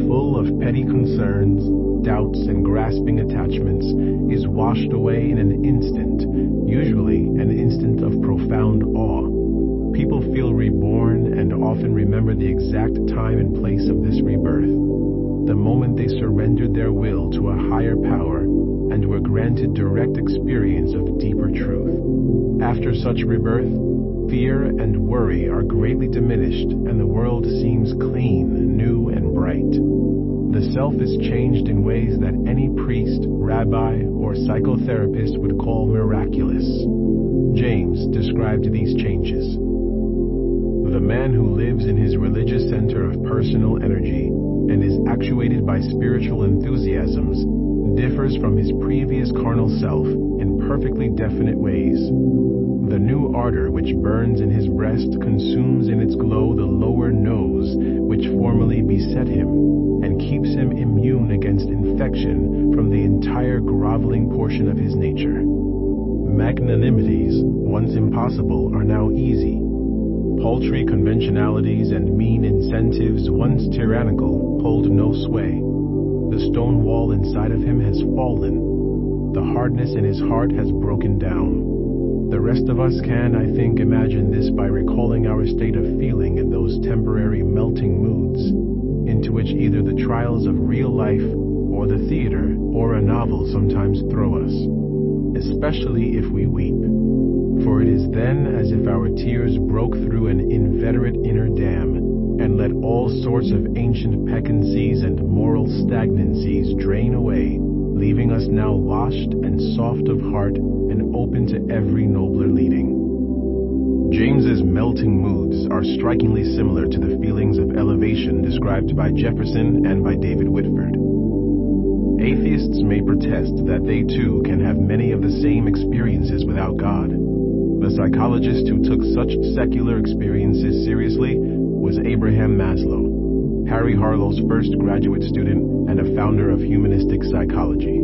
full of petty concerns, doubts, and grasping attachments, is washed away in an instant, usually an instant of profound awe. People feel reborn and often remember the exact time and place of this rebirth, the moment they surrendered their will to a higher power and were granted direct experience of deeper truth. After such rebirth, fear and worry are greatly diminished and the world seems clean, new, and bright. The self is changed in ways that any priest, rabbi, or psychotherapist would call miraculous. James described these changes. The man who lives in his religious center of personal energy and is actuated by spiritual enthusiasms differs from his previous carnal self in perfectly definite ways. The new ardor which burns in his breast consumes in its glow the lower nose which formerly beset him, and keeps him immune against infection from the entire groveling portion of his nature. Magnanimities, once impossible, are now easy. Paltry conventionalities and mean incentives, once tyrannical, hold no sway. The stone wall inside of him has fallen. The hardness in his heart has broken down. The rest of us can, I think, imagine this by recalling our state of feeling in those temporary melting moods, into which either the trials of real life, or the theater, or a novel sometimes throw us, especially if we weep. For it is then as if our tears broke through an inveterate inner dam, and let all sorts of ancient peccancies and moral stagnancies drain away, leaving us now washed and soft of heart and open to every nobler leading. James's melting moods are strikingly similar to the feelings of elevation described by Jefferson and by David Whitford. Atheists may protest that they too can have many of the same experiences without God. The psychologist who took such secular experiences seriously was Abraham Maslow, Harry Harlow's first graduate student and a founder of humanistic psychology.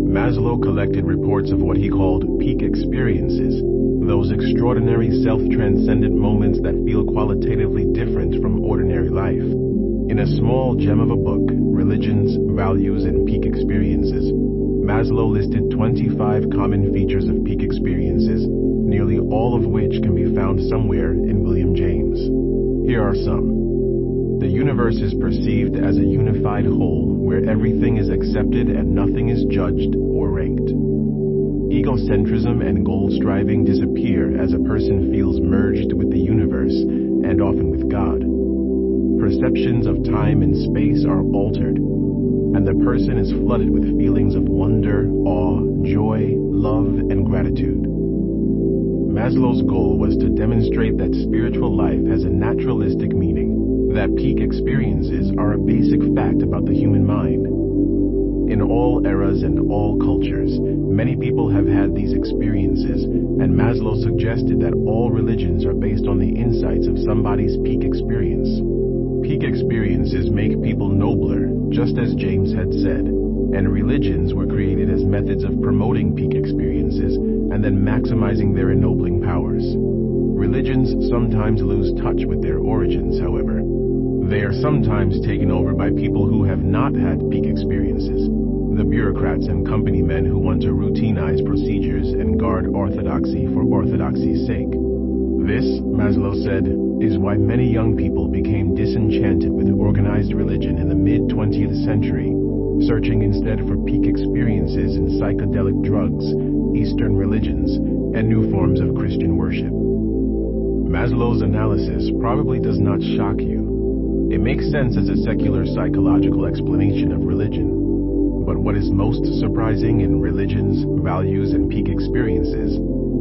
Maslow collected reports of what he called peak experiences, those extraordinary self-transcendent moments that feel qualitatively different from ordinary life. In a small gem of a book, Religions, Values, and Peak Experiences, Maslow listed 25 common features of peak experiences, nearly all of which can be found somewhere in William James. Here are some. The universe is perceived as a unified whole where everything is accepted and nothing is judged or ranked. Egocentrism and goal-striving disappear as a person feels merged with the universe and often with God. Perceptions of time and space are altered, and the person is flooded with feelings of wonder, awe, joy, love, and gratitude. Maslow's goal was to demonstrate that spiritual life has a naturalistic meaning, that peak experiences are a basic fact about the human mind. In all eras and all cultures, many people have had these experiences, and Maslow suggested that all religions are based on the insights of somebody's peak experience. Peak experiences make people nobler, just as James had said, and religions were created as methods of promoting peak experiences and then maximizing their ennobling powers. Religions sometimes lose touch with their origins, however. They are sometimes taken over by people who have not had peak experiences, the bureaucrats and company men who want to routinize procedures and guard orthodoxy for orthodoxy's sake. This, Maslow said, is why many young people became disenchanted with organized religion in the mid-20th century, searching instead for peak experiences in psychedelic drugs, Eastern religions, and new forms of Christian worship. Maslow's analysis probably does not shock you. It makes sense as a secular psychological explanation of religion. But what is most surprising in Religions, Values, and Peak Experiences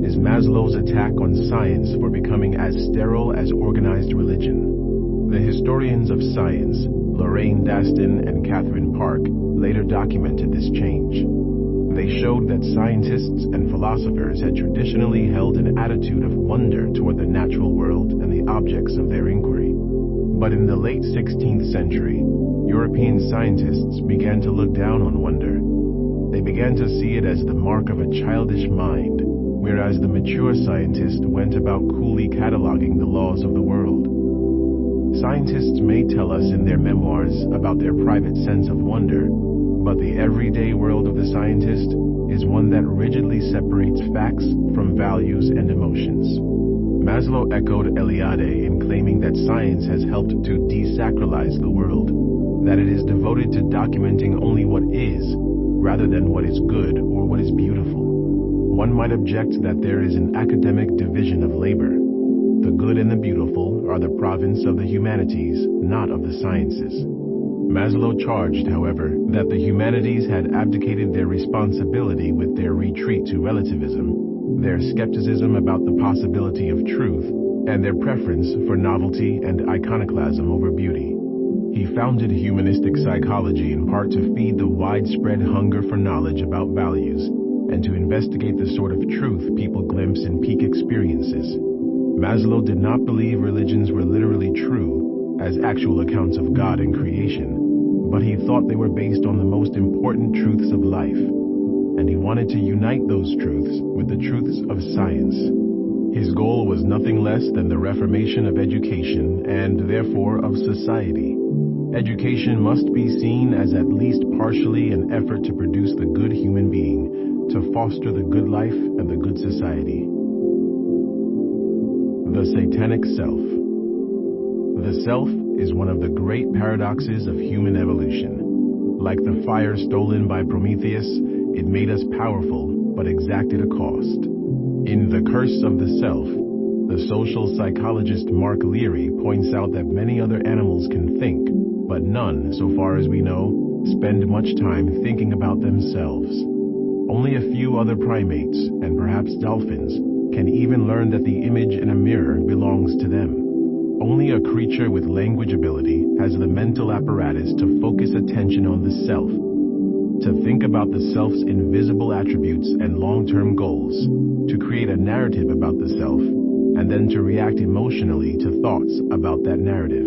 is Maslow's attack on science for becoming as sterile as organized religion. The historians of science, Lorraine Daston and Catherine Park, later documented this change. They showed that scientists and philosophers had traditionally held an attitude of wonder toward the natural world and the objects of their inquiry. But in the late 16th century, European scientists began to look down on wonder. They began to see it as the mark of a childish mind, whereas the mature scientist went about coolly cataloging the laws of the world. Scientists may tell us in their memoirs about their private sense of wonder, but the everyday world of the scientist is one that rigidly separates facts from values and emotions. Maslow echoed Eliade in claiming that science has helped to desacralize the world, that it is devoted to documenting only what is, rather than what is good or what is beautiful. One might object that there is an academic division of labor. The good and the beautiful are the province of the humanities, not of the sciences. Maslow charged, however, that the humanities had abdicated their responsibility with their retreat to relativism, their skepticism about the possibility of truth, and their preference for novelty and iconoclasm over beauty. He founded humanistic psychology in part to feed the widespread hunger for knowledge about values and to investigate the sort of truth people glimpse in peak experiences. Maslow did not believe religions were literally true as actual accounts of God and creation, but he thought they were based on the most important truths of life, and he wanted to unite those truths with the truths of science. His goal was nothing less than the reformation of education and, therefore, of society. Education must be seen as at least partially an effort to produce the good human being, to foster the good life and the good society. The Satanic Self. The self is one of the great paradoxes of human evolution. Like the fire stolen by Prometheus, it made us powerful but exacted a cost. In The Curse of the Self, the social psychologist Mark Leary points out that many other animals can think, but none, so far as we know, spend much time thinking about themselves. Only a few other primates, and perhaps dolphins, can even learn that the image in a mirror belongs to them. Only a creature with language ability has the mental apparatus to focus attention on the self, to think about the self's invisible attributes and long-term goals, to create a narrative about the self, and then to react emotionally to thoughts about that narrative.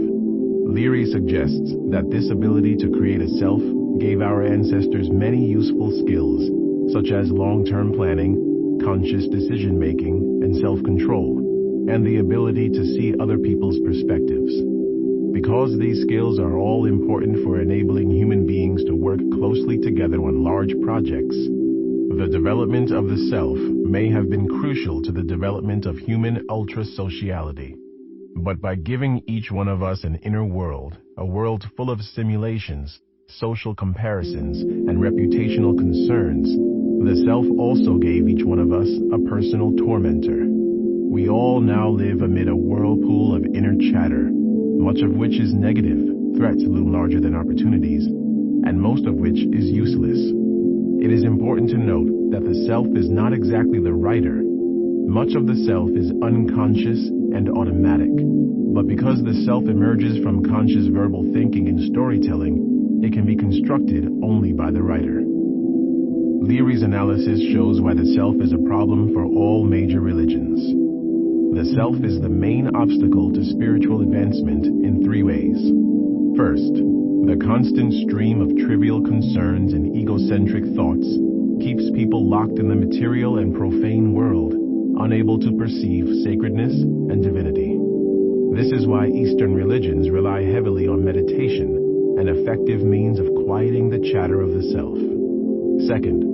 Leary suggests that this ability to create a self gave our ancestors many useful skills, such as long-term planning, conscious decision-making, and self-control, and the ability to see other people's perspectives. Because these skills are all important for enabling human beings to work closely together on large projects, the development of the self may have been crucial to the development of human ultra-sociality. But by giving each one of us an inner world, a world full of simulations, social comparisons, and reputational concerns, the self also gave each one of us a personal tormentor. We all now live amid a whirlpool of inner chatter, much of which is negative, threats loom larger than opportunities, and most of which is useless. It is important to note that the self is not exactly the writer. Much of the self is unconscious and automatic, but because the self emerges from conscious verbal thinking and storytelling, it can be constructed only by the writer. Leary's analysis shows why the self is a problem for all major religions. The self is the main obstacle to spiritual advancement in three ways. First, the constant stream of trivial concerns and egocentric thoughts keeps people locked in the material and profane world, unable to perceive sacredness and divinity. This is why Eastern religions rely heavily on meditation, an effective means of quieting the chatter of the self. Second,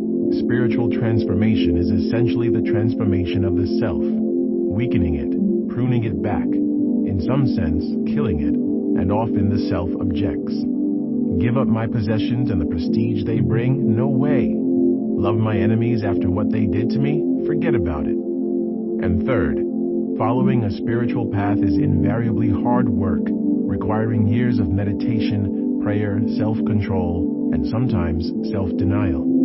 spiritual transformation is essentially the transformation of the self, weakening it, pruning it back, in some sense, killing it, and often the self objects. Give up my possessions and the prestige they bring? No way. Love my enemies after what they did to me? Forget about it. And third, following a spiritual path is invariably hard work, requiring years of meditation, prayer, self-control, and sometimes self-denial.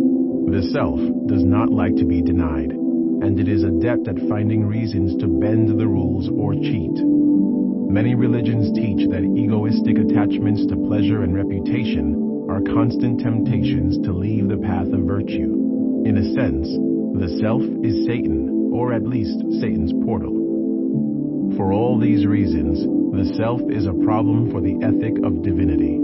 The self does not like to be denied, and it is adept at finding reasons to bend the rules or cheat. Many religions teach that egoistic attachments to pleasure and reputation are constant temptations to leave the path of virtue. In a sense, the self is Satan, or at least Satan's portal. For all these reasons, the self is a problem for the ethic of divinity.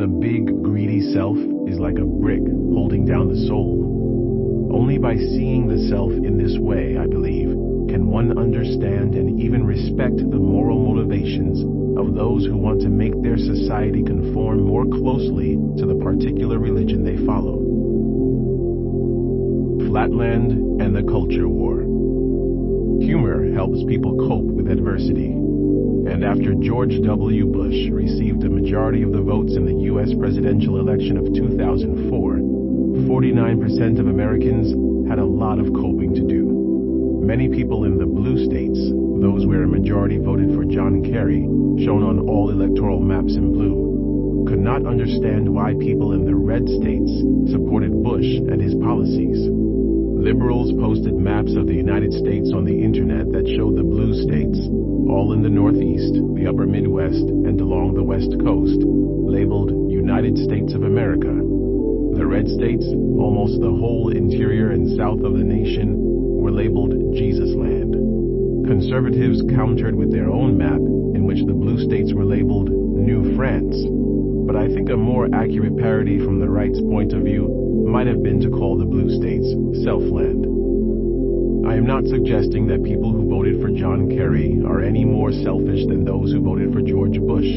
The big, greedy self is like a brick holding down the soul. Only by seeing the self in this way, I believe, can one understand and even respect the moral motivations of those who want to make their society conform more closely to the particular religion they follow. Flatland and the Culture War. Humor helps people cope with adversity. And after George W. Bush received a majority of the votes in the U.S. presidential election of 2004, 49% of Americans had a lot of coping to do. Many people in the blue states, those where a majority voted for John Kerry, shown on all electoral maps in blue, could not understand why people in the red states supported Bush and his policies. Liberals posted maps of the United States on the internet that showed the blue states, all in the Northeast, the upper Midwest, and along the West Coast, labeled United States of America. The red states, almost the whole interior and south of the nation, were labeled Jesus Land. Conservatives countered with their own map in which the blue states were labeled New France. But I think a more accurate parody from the right's point of view might have been to call the blue states Self-Land. I am not suggesting that people who voted for John Kerry are any more selfish than those who voted for George Bush.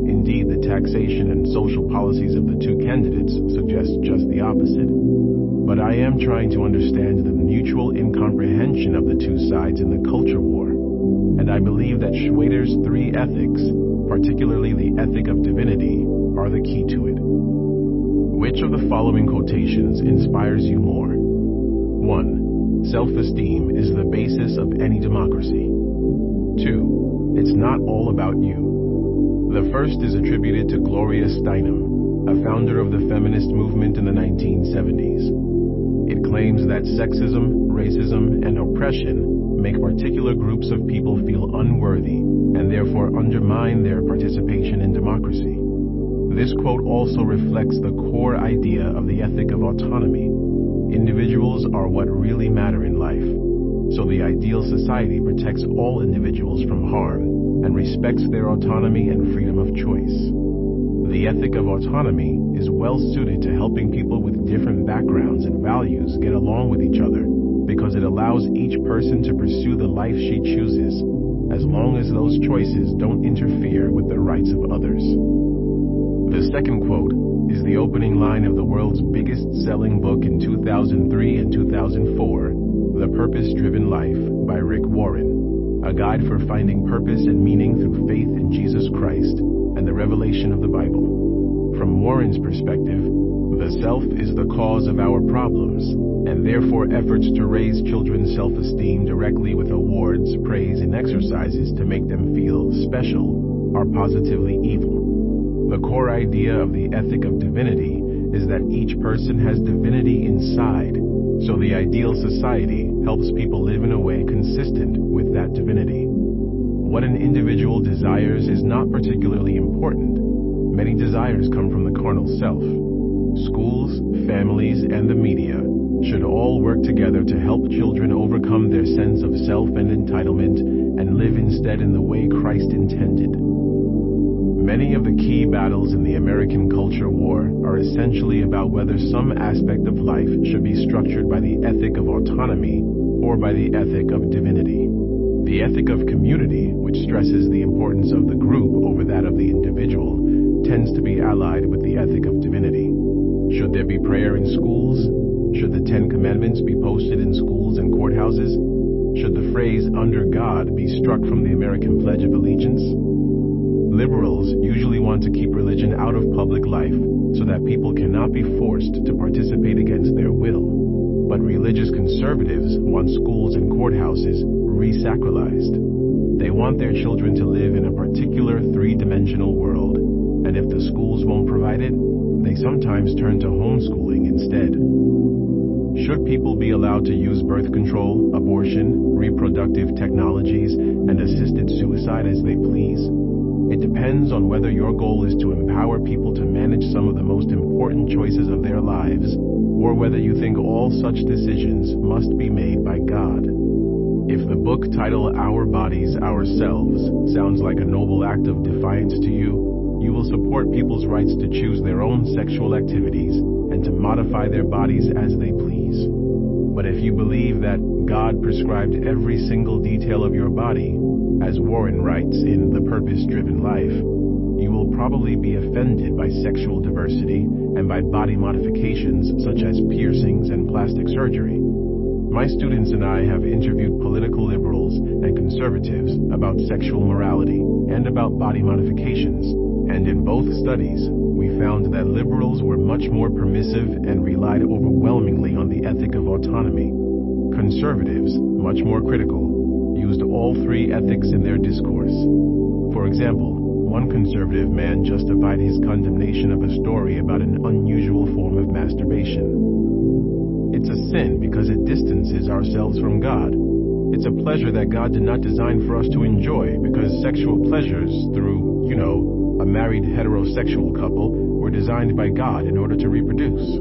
Indeed, the taxation and social policies of the two candidates suggest just the opposite. But I am trying to understand the mutual incomprehension of the two sides in the culture war. And I believe that Schwader's three ethics, particularly the ethic of divinity, are the key to it. Which of the following quotations inspires you more? 1. Self-esteem is the basis of any democracy. 2. It's not all about you. The first is attributed to Gloria Steinem, a founder of the feminist movement in the 1970s. It claims that sexism, racism, and oppression make particular groups of people feel unworthy and therefore undermine their participation in democracy. This quote also reflects the core idea of the ethic of autonomy. Individuals are what really matter in life, so the ideal society protects all individuals from harm and respects their autonomy and freedom of choice. The ethic of autonomy is well suited to helping people with different backgrounds and values get along with each other because it allows each person to pursue the life she chooses, as long as those choices don't interfere with the rights of others. The second quote is the opening line of the world's biggest selling book in 2003 and 2004, The Purpose-Driven Life by Rick Warren, a guide for finding purpose and meaning through faith in Jesus Christ and the revelation of the Bible. From Warren's perspective, the self is the cause of our problems, and therefore efforts to raise children's self-esteem directly with awards, praise, and exercises to make them feel special are positively evil. The core idea of the ethic of divinity is that each person has divinity inside, so the ideal society helps people live in a way consistent with that divinity. What an individual desires is not particularly important. Many desires come from the carnal self. Schools, families, and the media should all work together to help children overcome their sense of self and entitlement and live instead in the way Christ intended. Many of the key battles in the American culture war are essentially about whether some aspect of life should be structured by the ethic of autonomy or by the ethic of divinity. The ethic of community, which stresses the importance of the group over that of the individual, tends to be allied with the ethic of divinity. Should there be prayer in schools? Should the 10 Commandments be posted in schools and courthouses? Should the phrase "under God" be struck from the American Pledge of Allegiance? Liberals usually want to keep religion out of public life so that people cannot be forced to participate against their will. But religious conservatives want schools and courthouses re-sacralized. They want their children to live in a particular three-dimensional world, and if the schools won't provide it, they sometimes turn to homeschooling instead. Should people be allowed to use birth control, abortion, reproductive technologies, and assisted suicide as they please? It depends on whether your goal is to empower people to manage some of the most important choices of their lives, or whether you think all such decisions must be made by God. If the book title "Our Bodies, Ourselves" sounds like a noble act of defiance to you, you will support people's rights to choose their own sexual activities and to modify their bodies as they please. But if you believe that God prescribed every single detail of your body, as Warren writes in The Purpose-Driven Life, you will probably be offended by sexual diversity and by body modifications such as piercings and plastic surgery. My students and I have interviewed political liberals and conservatives about sexual morality and about body modifications, and in both studies, we found that liberals were much more permissive and relied overwhelmingly on the ethic of autonomy. Conservatives, much more critical, used all three ethics in their discourse. For example, One conservative man justified his condemnation of a story about an unusual form of masturbation. It's a sin because it distances ourselves from God. It's a pleasure that God did not design for us to enjoy because sexual pleasures through, a married heterosexual couple were designed by God in order to reproduce.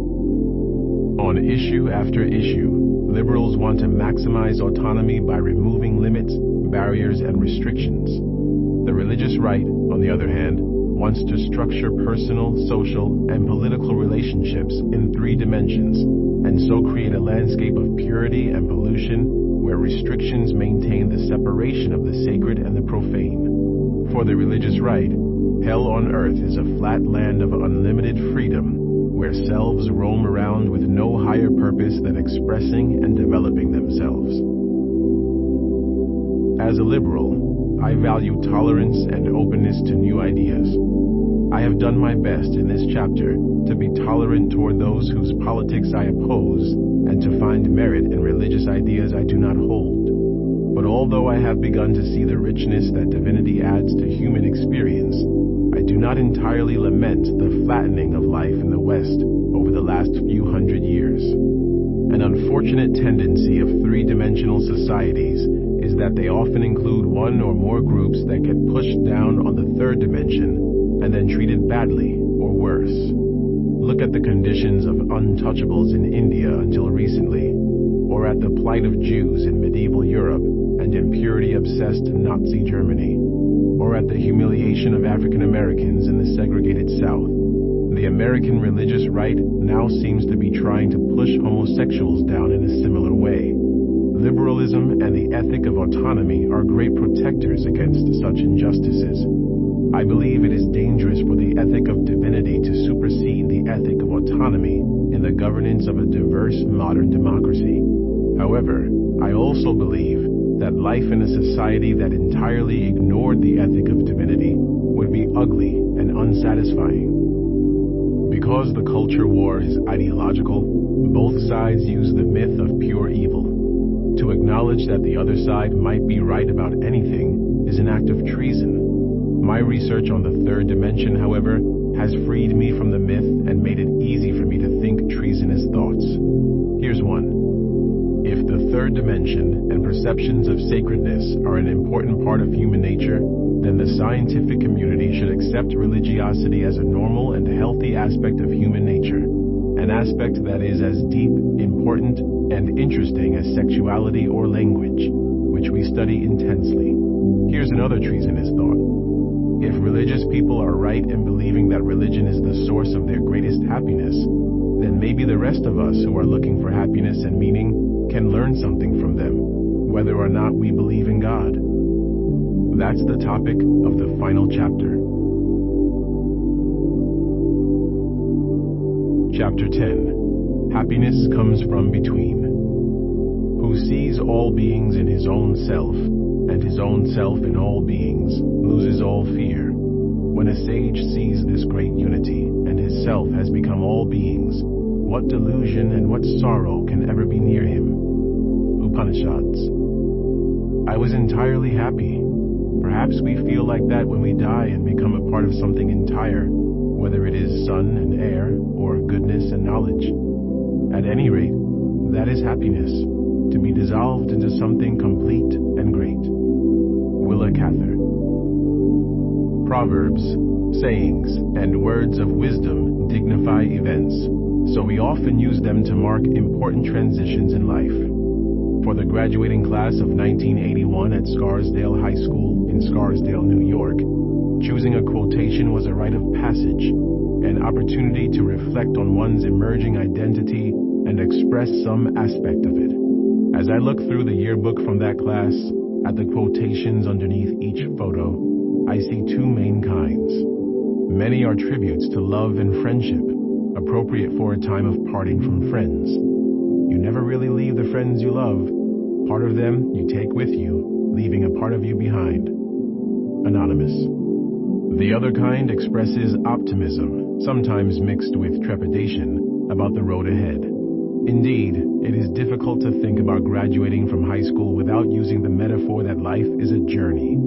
On issue after issue, liberals want to maximize autonomy by removing limits, barriers, and restrictions. The religious right, on the other hand, wants to structure personal, social, and political relationships in 3 dimensions, and so create a landscape of purity and pollution where restrictions maintain the separation of the sacred and the profane. For the religious right, hell on earth is a flat land of unlimited freedom where selves roam around with no higher purpose than expressing and developing themselves. As a liberal, I value tolerance and openness to new ideas. I have done my best in this chapter to be tolerant toward those whose politics I oppose and to find merit in religious ideas I do not hold. But although I have begun to see the richness that divinity adds to human experience, I do not entirely lament the flattening of life in the West over the last few hundred years. An unfortunate tendency of 3-dimensional societies is that they often include one or more groups that get pushed down on the 3rd dimension and then treated badly or worse. Look at the conditions of untouchables in India until recently, or at the plight of Jews in medieval Europe and impurity-obsessed Nazi Germany, or at the humiliation of African Americans in the segregated South. The American religious right now seems to be trying to push homosexuals down in a similar way. Liberalism and the ethic of autonomy are great protectors against such injustices. I believe it is dangerous for the ethic of divinity to supersede the ethic of autonomy in the governance of a diverse modern democracy. However, I also believe that life in a society that entirely ignored the ethic of divinity would be ugly and unsatisfying. Because the culture war is ideological, both sides use the myth of pure evil. To acknowledge that the other side might be right about anything is an act of treason. My research on the 3rd dimension, however, has freed me from the myth and made it easy for me to think treasonous thoughts. Here's one. If the 3rd dimension and perceptions of sacredness are an important part of human nature, then the scientific community should accept religiosity as a normal and healthy aspect of human nature, an aspect that is as deep, important, and interesting as sexuality or language, which we study intensely. Here's another treasonous thought. If religious people are right in believing that religion is the source of their greatest happiness, then maybe the rest of us who are looking for happiness and meaning can learn something from them, whether or not we believe in God. That's the topic of the final chapter. Chapter 10. Happiness comes from between. Who sees all beings in his own self, and his own self in all beings, loses all fear. When a sage sees this great unity, and his self has become all beings, what delusion and what sorrow can ever be near him? Upanishads. I was entirely happy. Perhaps we feel like that when we die and become a part of something entire, whether it is sun and air, or goodness and knowledge. At any rate, that is happiness, to be dissolved into something complete and great. Willa Cather. Proverbs, sayings, and words of wisdom dignify events, so we often use them to mark important transitions in life. For the graduating class of 1981 at Scarsdale High School in Scarsdale, New York, choosing a quotation was a rite of passage, an opportunity to reflect on one's emerging identity and express some aspect of it. As I look through the yearbook from that class, at the quotations underneath each photo, I see 2 main kinds. Many are tributes to love and friendship, appropriate for a time of parting from friends. You never really leave the friends you love. Part of them you take with you, leaving a part of you behind. Anonymous. The other kind expresses optimism, sometimes mixed with trepidation, about the road ahead. Indeed, it is difficult to think about graduating from high school without using the metaphor that life is a journey.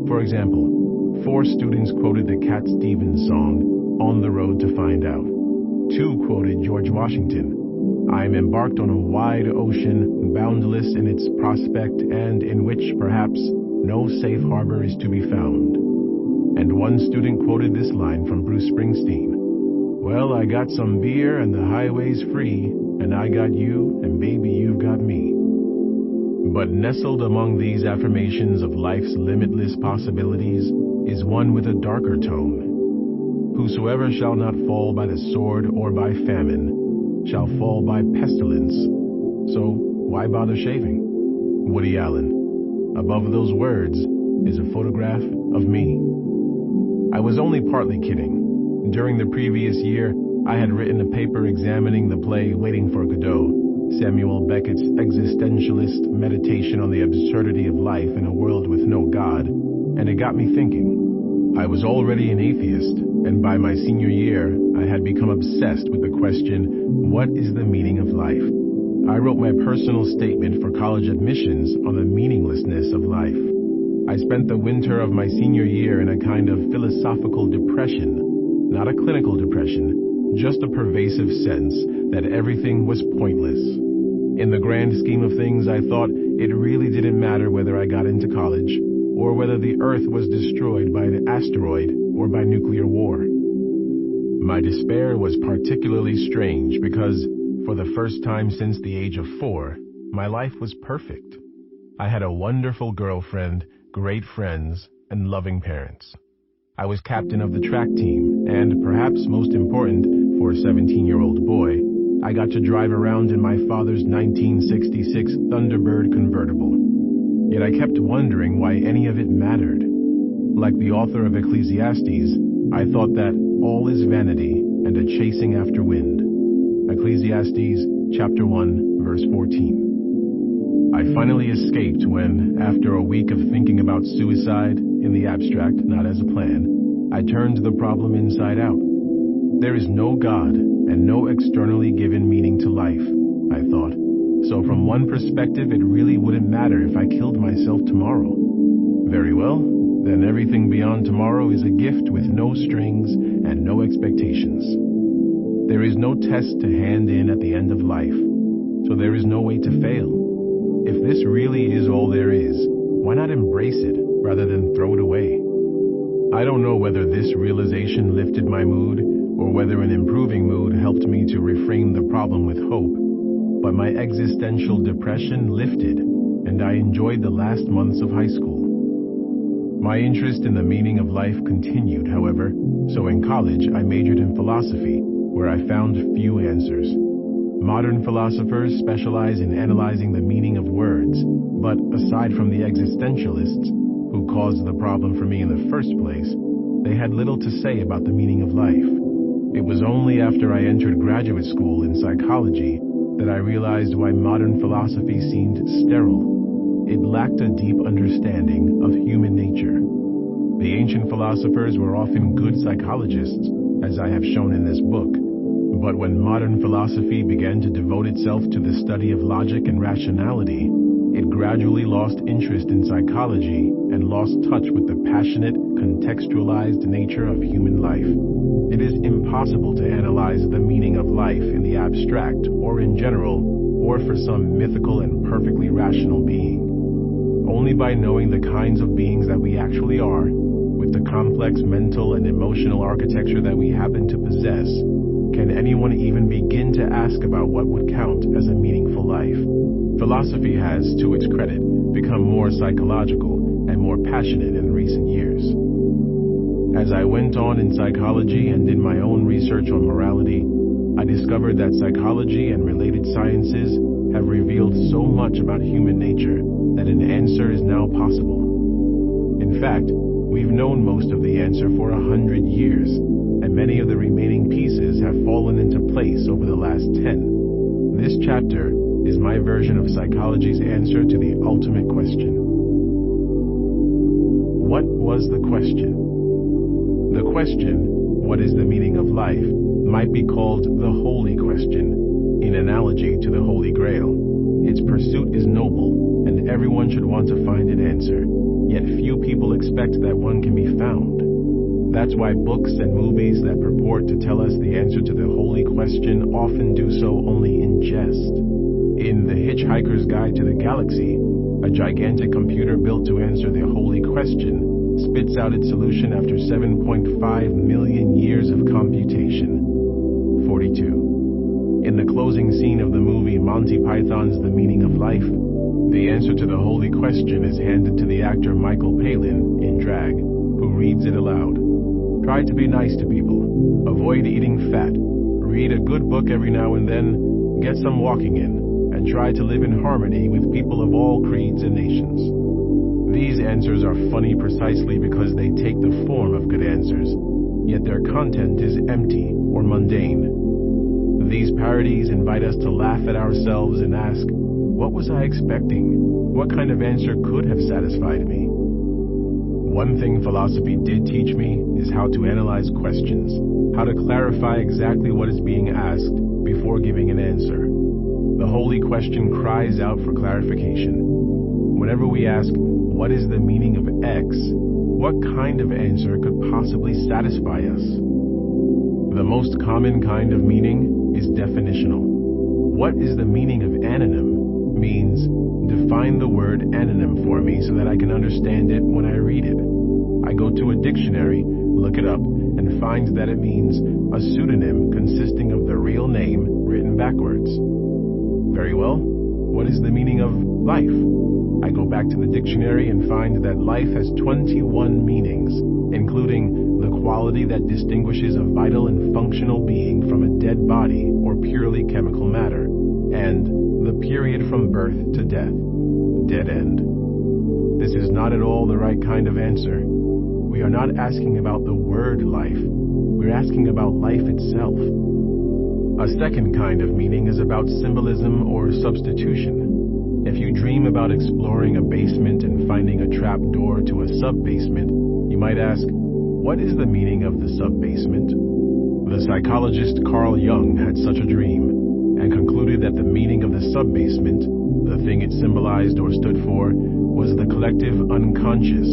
For example, 4 students quoted the Cat Stevens song, On the Road to Find Out. 2 quoted George Washington, I am embarked on a wide ocean, boundless in its prospect, and in which, perhaps, no safe harbor is to be found. And 1 student quoted this line from Bruce Springsteen, well, I got some beer and the highway's free, and I got you, and baby, you've got me. But nestled among these affirmations of life's limitless possibilities is one with a darker tone. Whosoever shall not fall by the sword or by famine shall fall by pestilence. So why bother shaving? Woody Allen. Above those words is a photograph of me. I was only partly kidding. During the previous year, I had written a paper examining the play Waiting for Godot, Samuel Beckett's existentialist meditation on the absurdity of life in a world with no God, and it got me thinking. I was already an atheist, and by my senior year, I had become obsessed with the question, what is the meaning of life? I wrote my personal statement for college admissions on the meaninglessness of life. I spent the winter of my senior year in a kind of philosophical depression. Not a clinical depression, just a pervasive sense that everything was pointless. In the grand scheme of things, I thought it really didn't matter whether I got into college, or whether the Earth was destroyed by an asteroid or by nuclear war. My despair was particularly strange because, for the first time since the age of 4, my life was perfect. I had a wonderful girlfriend, great friends, and loving parents. I was captain of the track team, and perhaps most important for a 17-year-old boy, I got to drive around in my father's 1966 Thunderbird convertible. Yet I kept wondering why any of it mattered. Like the author of Ecclesiastes, I thought that all is vanity and a chasing after wind. Ecclesiastes chapter 1, verse 14. I finally escaped when, after a week of thinking about suicide, in the abstract, not as a plan, I turned the problem inside out. There is no God and no externally given meaning to life, I thought. So from one perspective, it really wouldn't matter if I killed myself tomorrow. Very well, then everything beyond tomorrow is a gift with no strings and no expectations. There is no test to hand in at the end of life, so there is no way to fail. If this really is all there is, why not embrace it rather than throw it away? I don't know whether this realization lifted my mood or whether an improving mood helped me to reframe the problem with hope, but my existential depression lifted, and I enjoyed the last months of high school. My interest in the meaning of life continued, however, so in college I majored in philosophy, where I found few answers. Modern philosophers specialize in analyzing the meaning of words, but aside from the existentialists, who caused the problem for me in the first place, they had little to say about the meaning of life. It was only after I entered graduate school in psychology that I realized why modern philosophy seemed sterile. It lacked a deep understanding of human nature. The ancient philosophers were often good psychologists, as I have shown in this book. But when modern philosophy began to devote itself to the study of logic and rationality, it gradually lost interest in psychology and lost touch with the passionate, contextualized nature of human life. It is impossible to analyze the meaning of life in the abstract or in general, or for some mythical and perfectly rational being. Only by knowing the kinds of beings that we actually are, with the complex mental and emotional architecture that we happen to possess, can anyone even begin to ask about what would count as a meaningful life. Philosophy has, to its credit, become more psychological and more passionate in recent years. As I went on in psychology and in my own research on morality, I discovered that psychology and related sciences have revealed so much about human nature that an answer is now possible. In fact, we've known most of the answer for 100 years, and many of the remaining pieces have fallen into place over the last 10. This chapter is my version of psychology's answer to the ultimate question. What was the question? The question, what is the meaning of life, might be called the holy question, in analogy to the Holy Grail. Its pursuit is noble, and everyone should want to find an answer, yet few people expect that one can be found. That's why books and movies that purport to tell us the answer to the holy question often do so only in jest. In The Hitchhiker's Guide to the Galaxy, a gigantic computer built to answer the holy question spits out its solution after 7.5 million years of computation. 42. In the closing scene of the movie Monty Python's The Meaning of Life, the answer to the holy question is handed to the actor Michael Palin in drag, who reads it aloud. Try to be nice to people. Avoid eating fat. Read a good book every now and then. Get some walking in. And try to live in harmony with people of all creeds and nations. These answers are funny precisely because they take the form of good answers, yet their content is empty or mundane. These parodies invite us to laugh at ourselves and ask, what was I expecting? What kind of answer could have satisfied me? One thing philosophy did teach me is how to analyze questions, how to clarify exactly what is being asked before giving an answer. The holy question cries out for clarification. Whenever we ask, what is the meaning of X, what kind of answer could possibly satisfy us? The most common kind of meaning is definitional. What is the meaning of anonym means define the word anonym for me so that I can understand it when I read it. I go to a dictionary, look it up, and find that it means a pseudonym consisting of the real name written backwards. Very well, what is the meaning of life? I go back to the dictionary and find that life has 21 meanings, including the quality that distinguishes a vital and functional being from a dead body or purely chemical matter, and the period from birth to death. Dead end. This is not at all the right kind of answer. We are not asking about the word life. We're asking about life itself. A second kind of meaning is about symbolism or substitution. If you dream about exploring a basement and finding a trap door to a sub-basement, you might ask, what is the meaning of the sub-basement? The psychologist Carl Jung had such a dream, and concluded that the meaning of the sub-basement, the thing it symbolized or stood for, was the collective unconscious,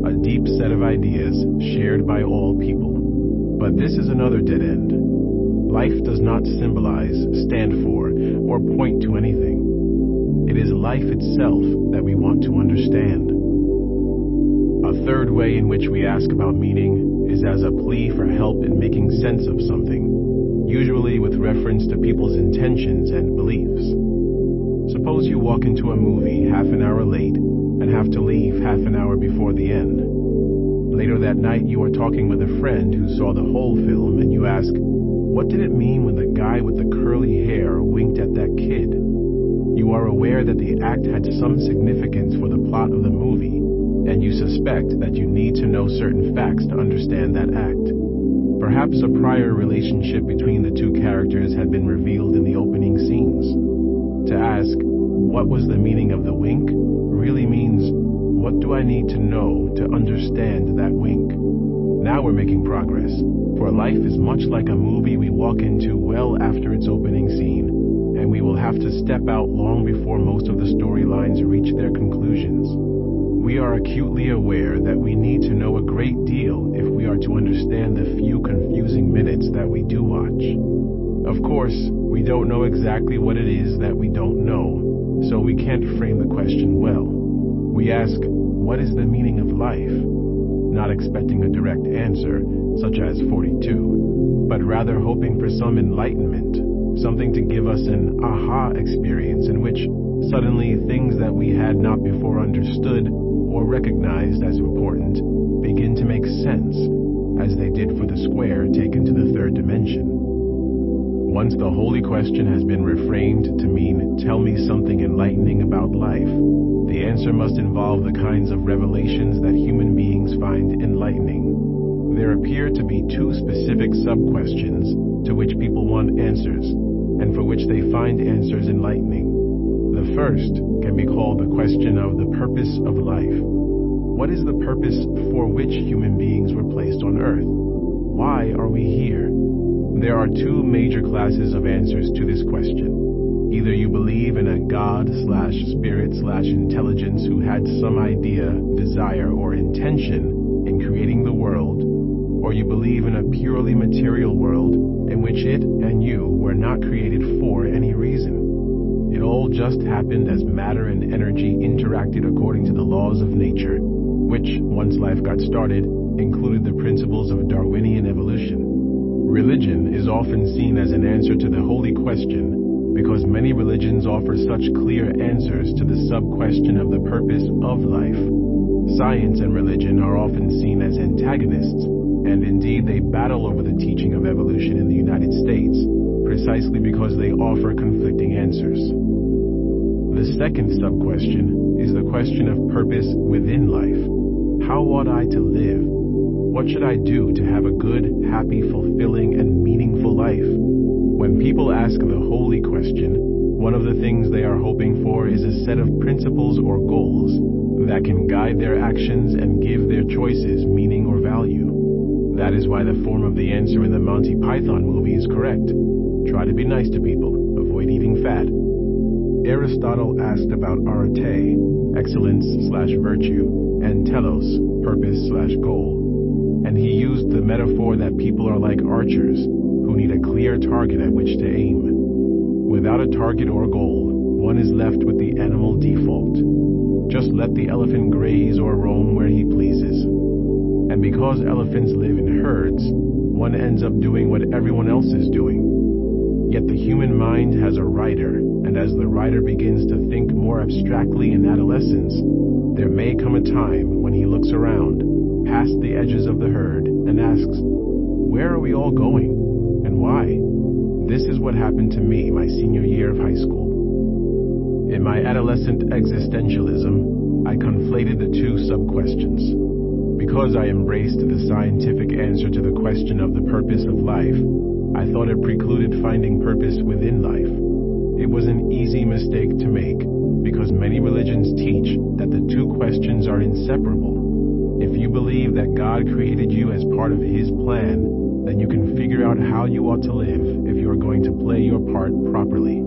a deep set of ideas shared by all people. But this is another dead end. Life does not symbolize, stand for, or point to anything. It is life itself that we want to understand. A third way in which we ask about meaning is as a plea for help in making sense of something, usually with reference to people's intentions and beliefs. Suppose you walk into a movie half an hour late and have to leave half an hour before the end. Later that night you are talking with a friend who saw the whole film and you ask, what did it mean when the guy with the curly hair winked at that kid? You are aware that the act had some significance for the plot of the movie, and you suspect that you need to know certain facts to understand that act. Perhaps a prior relationship between the two characters had been revealed in the opening scenes. To ask, what was the meaning of the wink, really means, what do I need to know to understand that wink? Now we're making progress, for life is much like a movie we walk into well after its opening scene, and we will have to step out long before most of the storylines reach their conclusions. We are acutely aware that we need to know a great deal if we are to understand the few confusing minutes that we do watch. Of course, we don't know exactly what it is that we don't know, so we can't frame the question well. We ask, what is the meaning of life? Not expecting a direct answer, such as 42, but rather hoping for some enlightenment, something to give us an aha experience in which suddenly things that we had not before understood or recognized as important begin to make sense, as they did for the square taken to the third dimension. Once the holy question has been reframed to mean, tell me something enlightening about life, the answer must involve the kinds of revelations that human beings find enlightening. There appear to be two specific sub-questions to which people want answers, and for which they find answers enlightening. The first can be called the question of the purpose of life. What is the purpose for which human beings were placed on earth? Why are we here? There are two major classes of answers to this question. Either you believe in a God/spirit/intelligence who had some idea, desire, or intention in creating the world, or you believe in a purely material world in which it and you were not created for any reason. It all just happened as matter and energy interacted according to the laws of nature, which, once life got started, included the principles of Darwinian evolution. Religion is often seen as an answer to the holy question because many religions offer such clear answers to the sub-question of the purpose of life. Science and religion are often seen as antagonists, and indeed they battle over the teaching of evolution in the United States, precisely because they offer conflicting answers. The second sub-question is the question of purpose within life. How ought I to live? What should I do to have a good, happy, fulfilling, and meaningful life? When people ask the holy question, one of the things they are hoping for is a set of principles or goals that can guide their actions and give their choices meaning or value. That is why the form of the answer in the Monty Python movie is correct. Try to be nice to people, avoid eating fat. Aristotle asked about arete, excellence/virtue, and telos, purpose/goal. And he used the metaphor that people are like archers who need a clear target at which to aim. Without a target or goal, one is left with the animal default. Just let the elephant graze or roam where he pleases. And because elephants live in herds, one ends up doing what everyone else is doing. Yet the human mind has a rider, and as the rider begins to think more abstractly in adolescence, there may come a time when he looks around, past the edges of the herd, and asks, where are we all going? And why? This is what happened to me my senior year of high school. In my adolescent existentialism, I conflated the two sub-questions. Because I embraced the scientific answer to the question of the purpose of life, I thought it precluded finding purpose within life. It was an easy mistake to make, because many religions teach that the two questions are inseparable. If you believe that God created you as part of His plan, then you can figure out how you ought to live if you are going to play your part properly.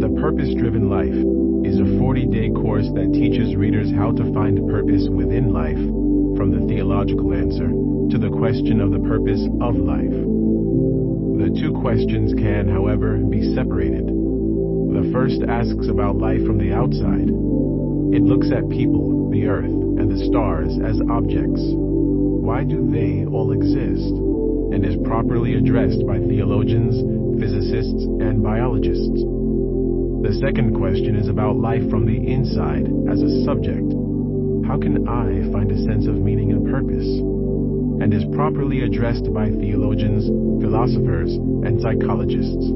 The Purpose-Driven Life is a 40-day course that teaches readers how to find purpose within life, from the theological answer to the question of the purpose of life. The two questions can, however, be separated. The first asks about life from the outside. It looks at people, the earth, and the stars as objects. Why do they all exist? And is properly addressed by theologians, physicists, and biologists. The second question is about life from the inside as a subject. How can I find a sense of meaning and purpose? And is properly addressed by theologians, philosophers, and psychologists.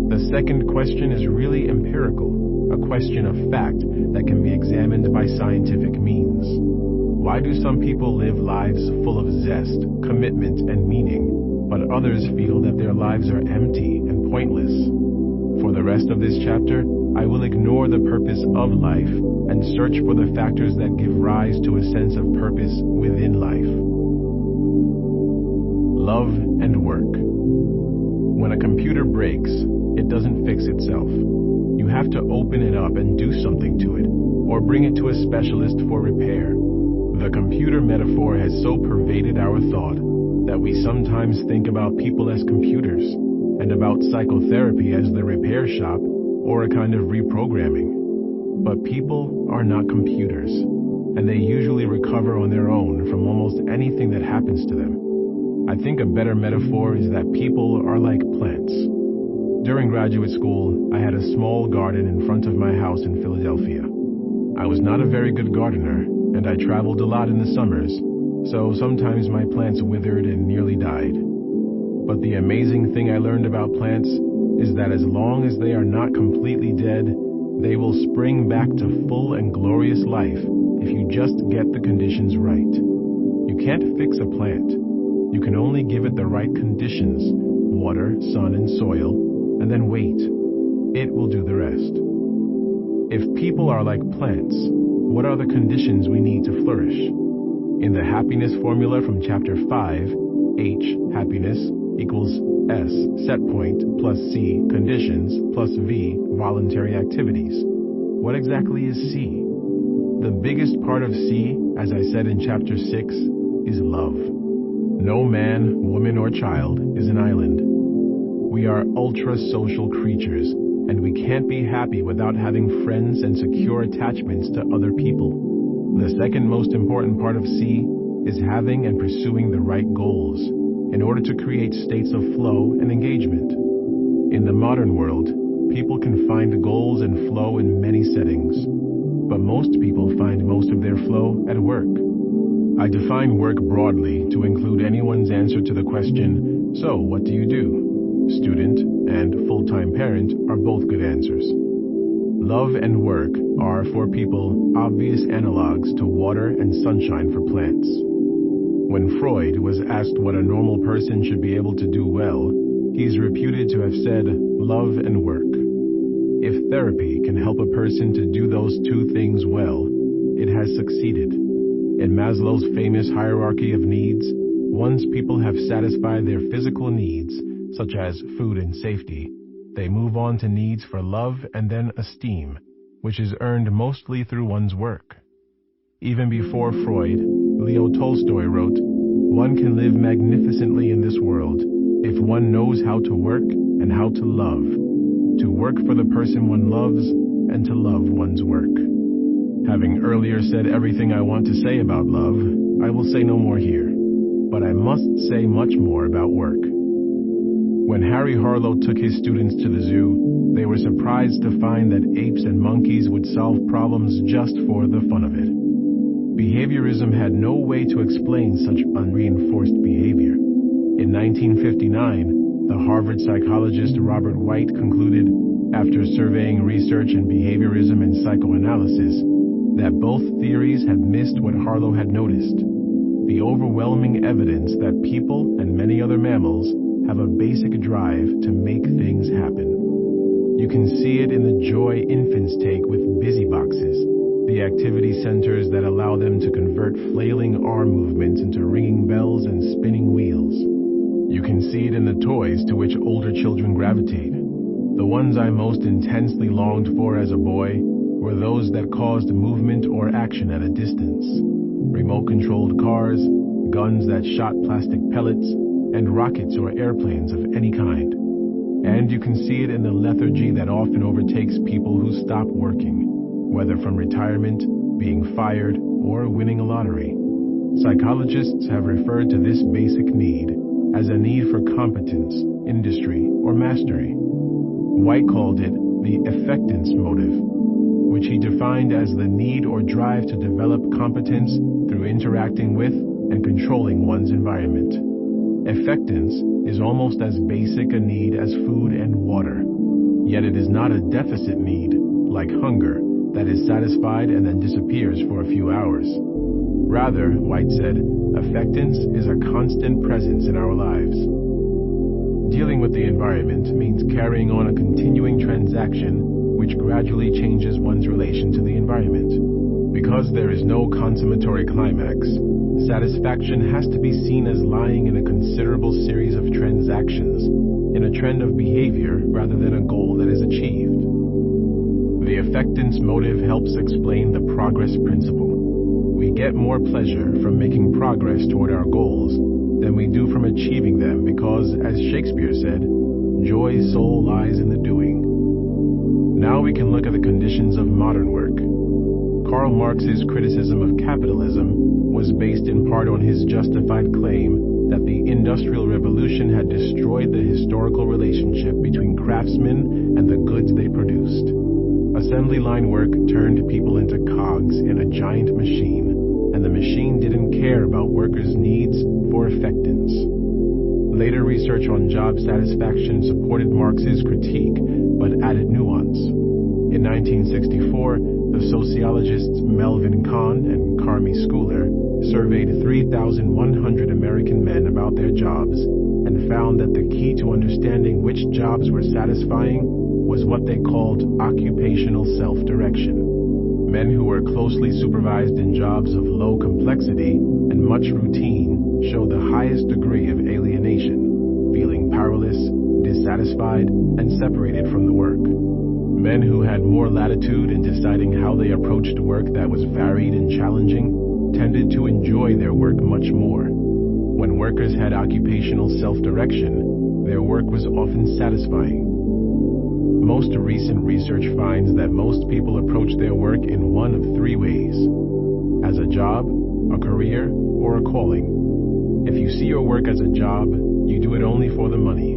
The second question is really empirical, a question of fact that can be examined by scientific means. Why do some people live lives full of zest, commitment, and meaning, but others feel that their lives are empty and pointless? For the rest of this chapter, I will ignore the purpose of life and search for the factors that give rise to a sense of purpose within life. Love and work. When a computer breaks, it doesn't fix itself. You have to open it up and do something to it, or bring it to a specialist for repair. The computer metaphor has so pervaded our thought that we sometimes think about people as computers, and about psychotherapy as the repair shop, or a kind of reprogramming. But people are not computers, and they usually recover on their own from almost anything that happens to them. I think a better metaphor is that people are like plants. During graduate school, I had a small garden in front of my house in Philadelphia. I was not a very good gardener, and I traveled a lot in the summers, so sometimes my plants withered and nearly died. But the amazing thing I learned about plants is that as long as they are not completely dead, they will spring back to full and glorious life if you just get the conditions right. You can't fix a plant. You can only give it the right conditions, water, sun, and soil, and then wait. It will do the rest. If people are like plants, what are the conditions we need to flourish? In the happiness formula from chapter 5, H, happiness, equals S, set point, plus C, conditions, plus V, voluntary activities. What exactly is C? The biggest part of C, as I said in Chapter 6, is love. No man, woman, or child is an island. We are ultra-social creatures, and we can't be happy without having friends and secure attachments to other people. The second most important part of C is having and pursuing the right goals in order to create states of flow and engagement. In the modern world, people can find goals and flow in many settings, but most people find most of their flow at work. I define work broadly to include anyone's answer to the question, so what do you do? Student and full-time parent are both good answers. Love and work are, for people, obvious analogs to water and sunshine for plants. When Freud was asked what a normal person should be able to do well, he's reputed to have said, love and work. If therapy can help a person to do those two things well, it has succeeded. In Maslow's famous hierarchy of needs, once people have satisfied their physical needs, such as food and safety, they move on to needs for love and then esteem, which is earned mostly through one's work. Even before Freud, Leo Tolstoy wrote, "One can live magnificently in this world if one knows how to work and how to love, to work for the person one loves and to love one's work." Having earlier said everything I want to say about love, I will say no more here, but I must say much more about work. When Harry Harlow took his students to the zoo, they were surprised to find that apes and monkeys would solve problems just for the fun of it. Behaviorism had no way to explain such unreinforced behavior. In 1959, the Harvard psychologist Robert White concluded, after surveying research in behaviorism and psychoanalysis, that both theories had missed what Harlow had noticed: the overwhelming evidence that people and many other mammals have a basic drive to make things happen. You can see it in the joy infants take with busy boxes, the activity centers that allow them to convert flailing arm movements into ringing bells and spinning wheels. You can see it in the toys to which older children gravitate. The ones I most intensely longed for as a boy were those that caused movement or action at a distance. Remote-controlled cars, guns that shot plastic pellets, and rockets or airplanes of any kind. And you can see it in the lethargy that often overtakes people who stop working, whether from retirement, being fired, or winning a lottery. Psychologists have referred to this basic need as a need for competence, industry, or mastery. White called it the effectance motive, which he defined as the need or drive to develop competence through interacting with and controlling one's environment. Effectance is almost as basic a need as food and water, yet it is not a deficit need, like hunger, that is satisfied and then disappears for a few hours. Rather, White said, effectance is a constant presence in our lives. Dealing with the environment means carrying on a continuing transaction which gradually changes one's relation to the environment. Because there is no consummatory climax, satisfaction has to be seen as lying in a considerable series of transactions, in a trend of behavior rather than a goal that is achieved. The effectance motive helps explain the progress principle. We get more pleasure from making progress toward our goals than we do from achieving them because, as Shakespeare said, joy's soul lies in the doing. Now we can look at the conditions of modern work. Karl Marx's criticism of capitalism was based in part on his justified claim that the Industrial Revolution had destroyed the historical relationship between craftsmen and the goods they produced. Assembly line work turned people into cogs in a giant machine, and the machine didn't care about workers' needs for effectance. Later research on job satisfaction supported Marx's critique, but added nuance. In 1964, the sociologists Melvin Kahn and Carmi Schooler surveyed 3,100 American men about their jobs and found that the key to understanding which jobs were satisfying was what they called occupational self-direction. Men who were closely supervised in jobs of low complexity and much routine showed the highest degree of alienation, feeling powerless, dissatisfied, and separated from the work. Men who had more latitude in deciding how they approached work that was varied and challenging tended to enjoy their work much more. When workers had occupational self-direction, their work was often satisfying. Most recent research finds that most people approach their work in one of three ways: as a job, a career, or a calling. If you see your work as a job, you do it only for the money.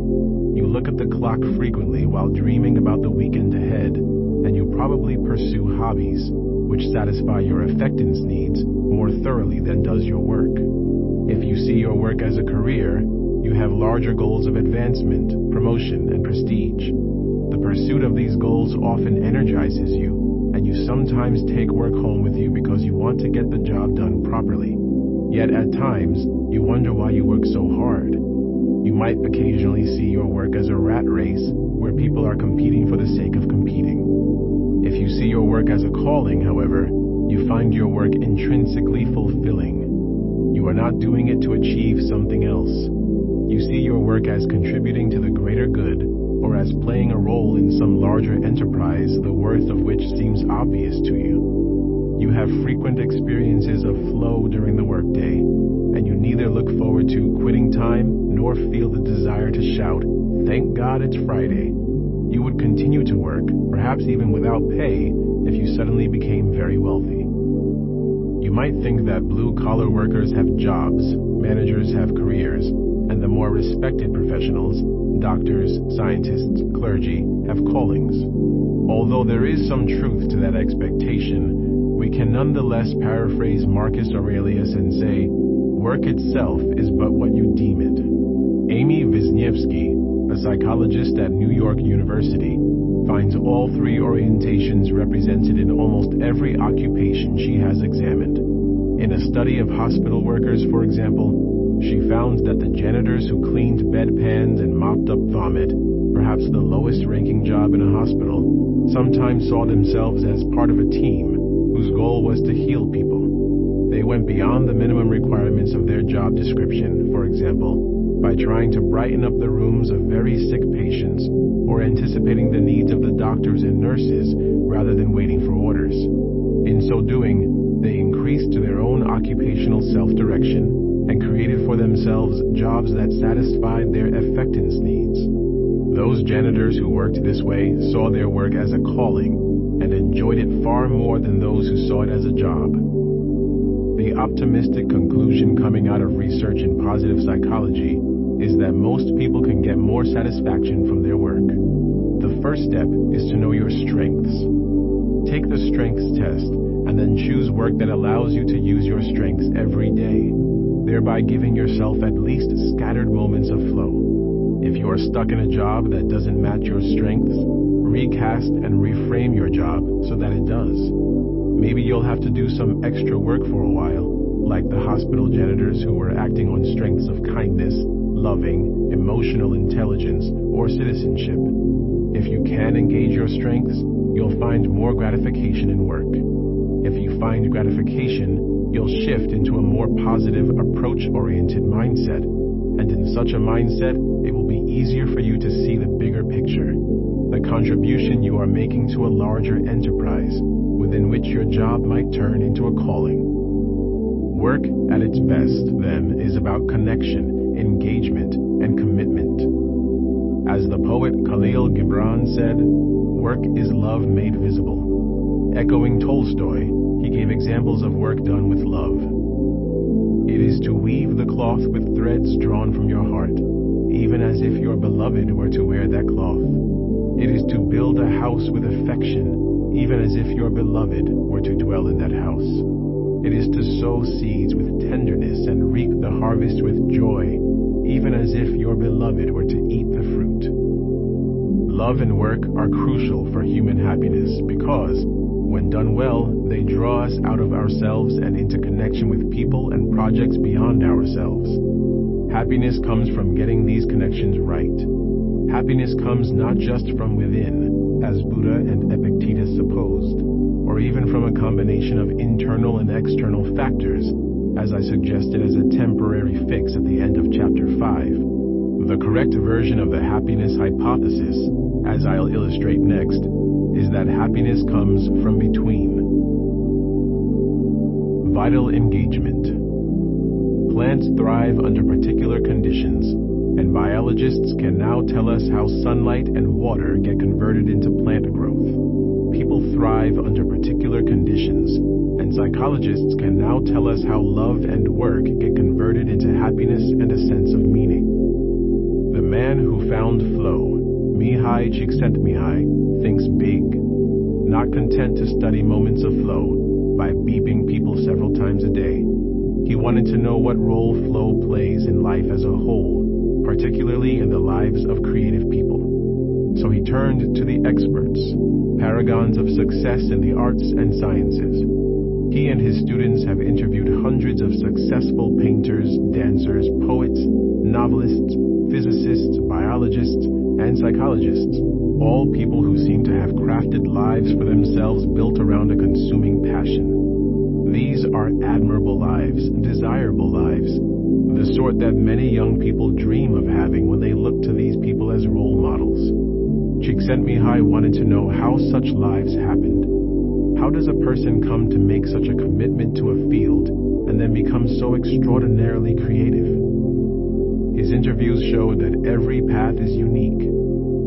You look at the clock frequently while dreaming about the weekend ahead, and you probably pursue hobbies, which satisfy your affectance needs more thoroughly than does your work. If you see your work as a career, you have larger goals of advancement, promotion, and prestige. The pursuit of these goals often energizes you, and you sometimes take work home with you because you want to get the job done properly. Yet at times, you wonder why you work so hard. You might occasionally see your work as a rat race, where people are competing for the sake of competing. If you see your work as a calling, however, you find your work intrinsically fulfilling. You are not doing it to achieve something else. You see your work as contributing to the greater good, or as playing a role in some larger enterprise, the worth of which seems obvious to you. You have frequent experiences of flow during the workday, and you neither look forward to quitting time nor feel the desire to shout, "Thank God it's Friday." You would continue to work, perhaps even without pay, if you suddenly became very wealthy. You might think that blue-collar workers have jobs, managers have careers, and the more respected professionals, doctors, scientists, clergy, have callings. Although there is some truth to that expectation, we can nonetheless paraphrase Marcus Aurelius and say, work itself is but what you deem it. Amy Wisniewski, a psychologist at New York University, finds all three orientations represented in almost every occupation she has examined. In a study of hospital workers, for example, she found that the janitors who cleaned bedpans and mopped up vomit, perhaps the lowest-ranking job in a hospital, sometimes saw themselves as part of a team whose goal was to heal people. They went beyond the minimum requirements of their job description, for example, by trying to brighten up the rooms of very sick patients or anticipating the needs of the doctors and nurses rather than waiting for orders. In so doing, they increased to their own occupational self-direction and created for themselves jobs that satisfied their affectance needs. Those janitors who worked this way saw their work as a calling and enjoyed it far more than those who saw it as a job. The optimistic conclusion coming out of research in positive psychology is that most people can get more satisfaction from their work. The first step is to know your strengths. Take the strengths test and then choose work that allows you to use your strengths every day, thereby giving yourself at least scattered moments of flow. If you are stuck in a job that doesn't match your strengths, recast and reframe your job so that it does. Maybe you'll have to do some extra work for a while, like the hospital janitors who were acting on strengths of kindness, loving, emotional intelligence, or citizenship. If you can engage your strengths, you'll find more gratification in work. If you find gratification, you'll shift into a more positive, approach-oriented mindset, and in such a mindset, it will be easier for you to see the bigger picture, the contribution you are making to a larger enterprise, within which your job might turn into a calling. Work at its best, then, is about connection, engagement, and commitment. As the poet Khalil Gibran said, work is love made visible. Echoing Tolstoy, he gave examples of work done with love. It is to weave the cloth with threads drawn from your heart, even as if your beloved were to wear that cloth. It is to build a house with affection, even as if your beloved were to dwell in that house. It is to sow seeds with tenderness and reap the harvest with joy, even as if your beloved were to eat the fruit. Love and work are crucial for human happiness because, when done well, they draw us out of ourselves and into connection with people and projects beyond ourselves. Happiness comes from getting these connections right. Happiness comes not just from within, as Buddha and Epictetus supposed, or even from a combination of internal and external factors, as I suggested as a temporary fix at the end of Chapter 5, The correct version of the happiness hypothesis, as I'll illustrate next, is that happiness comes from between. Vital engagement. Plants thrive under particular conditions, and biologists can now tell us how sunlight and water get converted into plant growth. People thrive under particular conditions, and psychologists can now tell us how love and work get converted into happiness and a sense of meaning. The man who found flow, Mihai Csikszentmihalyi, thinks big, not content to study moments of flow by beeping people several times a day. He wanted to know what role flow plays in life as a whole, particularly in the lives of creative people. So he turned to the experts, paragons of success in the arts and sciences. He and his students have interviewed hundreds of successful painters, dancers, poets, novelists, physicists, biologists, and psychologists, all people who seem to have crafted lives for themselves built around a consuming passion. These are admirable lives, desirable lives, the sort that many young people dream of having when they look to these people as role models. Csikszentmihalyi wanted to know how such lives happened. How does a person come to make such a commitment to a field and then become so extraordinarily creative? His interviews showed that every path is unique,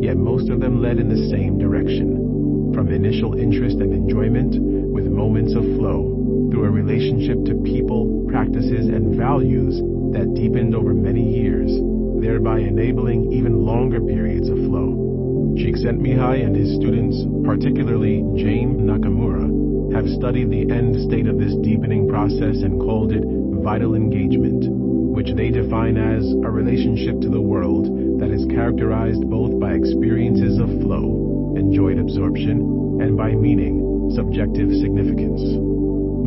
yet most of them led in the same direction, from initial interest and enjoyment with moments of flow, through a relationship to people, practices, and values that deepened over many years, thereby enabling even longer periods of flow. Csikszentmihalyi and his students, particularly Jane Nakamura, have studied the end state of this deepening process and called it vital engagement, which they define as a relationship to the world that is characterized both by experiences of flow, enjoyed absorption, and by meaning, subjective significance.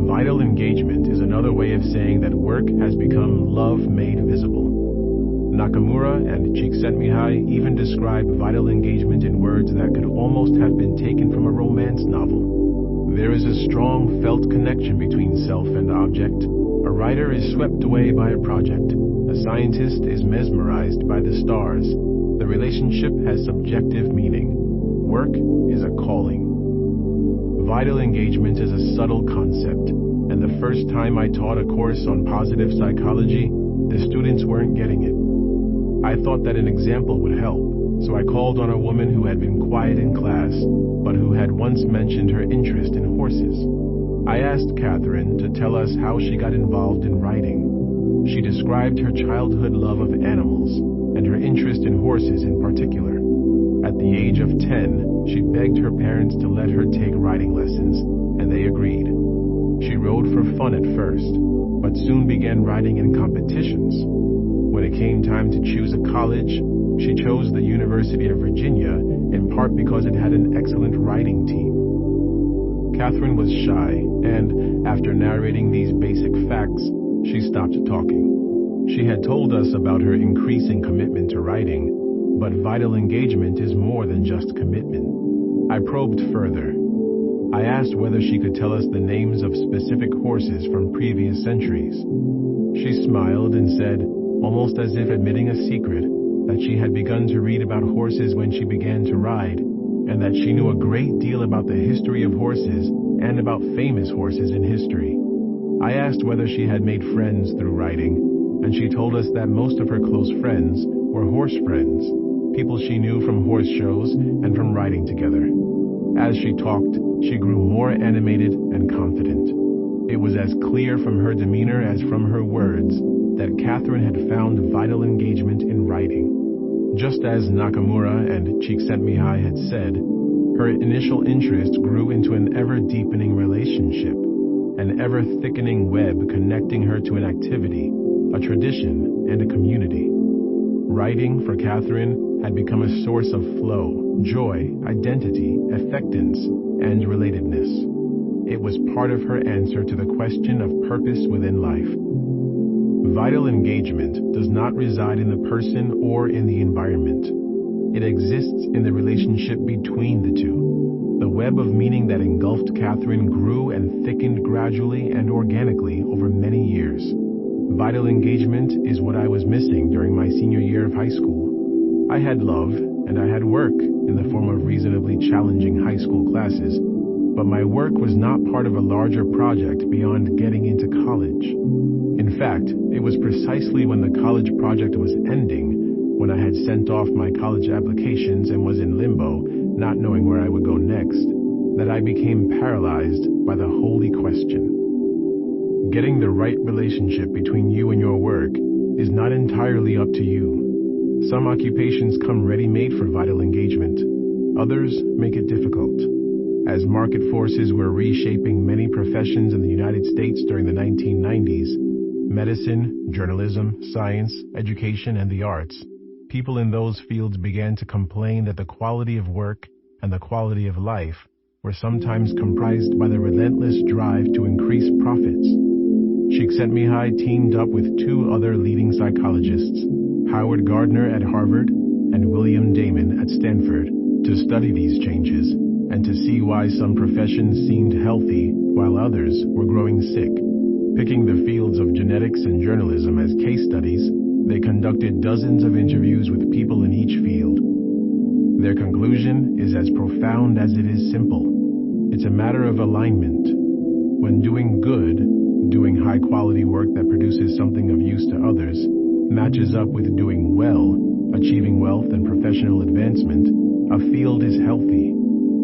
Vital engagement is another way of saying that work has become love made visible. Nakamura and Csikszentmihalyi even describe vital engagement in words that could almost have been taken from a romance novel. There is a strong felt connection between self and object. A writer is swept away by a project. A scientist is mesmerized by the stars. The relationship has subjective meaning. Work is a calling. Vital engagement is a subtle concept, and the first time I taught a course on positive psychology, the students weren't getting it. I thought that an example would help, so I called on a woman who had been quiet in class, but who had once mentioned her interest in horses. I asked Catherine to tell us how she got involved in writing. She described her childhood love of animals, and her interest in horses in particular. At the age of 10, she begged her parents to let her take riding lessons, and they agreed. She rode for fun at first, but soon began riding in competitions. When it came time to choose a college, she chose the University of Virginia, in part because it had an excellent riding team. Catherine was shy, and, after narrating these basic facts, she stopped talking. She had told us about her increasing commitment to riding, but vital engagement is more than just commitment. I probed further. I asked whether she could tell us the names of specific horses from previous centuries. She smiled and said, almost as if admitting a secret, that she had begun to read about horses when she began to ride, and that she knew a great deal about the history of horses and about famous horses in history. I asked whether she had made friends through riding, and she told us that most of her close friends were horse friends, people she knew from horse shows and from riding together. As she talked, she grew more animated and confident. It was as clear from her demeanor as from her words that Catherine had found vital engagement in writing. Just as Nakamura and Csikszentmihalyi had said, her initial interest grew into an ever-deepening relationship, an ever-thickening web connecting her to an activity, a tradition, and a community. Writing, for Catherine, had become a source of flow, joy, identity, affectance, and relatedness. It was part of her answer to the question of purpose within life. Vital engagement does not reside in the person or in the environment. It exists in the relationship between the two. The web of meaning that engulfed Catherine grew and thickened gradually and organically over many years. Vital engagement is what I was missing during my senior year of high school. I had love and I had work in the form of reasonably challenging high school classes, but my work was not part of a larger project beyond getting into college. In fact, it was precisely when the college project was ending, when I had sent off my college applications and was in limbo, not knowing where I would go next, that I became paralyzed by the holy question. Getting the right relationship between you and your work is not entirely up to you. Some occupations come ready-made for vital engagement. Others make it difficult. As market forces were reshaping many professions in the United States during the 1990s, medicine, journalism, science, education, and the arts, people in those fields began to complain that the quality of work and the quality of life were sometimes comprised by the relentless drive to increase profits. Csikszentmihalyi teamed up with two other leading psychologists, Howard Gardner at Harvard and William Damon at Stanford, to study these changes and to see why some professions seemed healthy while others were growing sick. Picking the fields of genetics and journalism as case studies, they conducted dozens of interviews with people in each field. Their conclusion is as profound as it is simple. It's a matter of alignment. When doing good, doing high-quality work that produces something of use to others, matches up with doing well, achieving wealth and professional advancement, a field is healthy.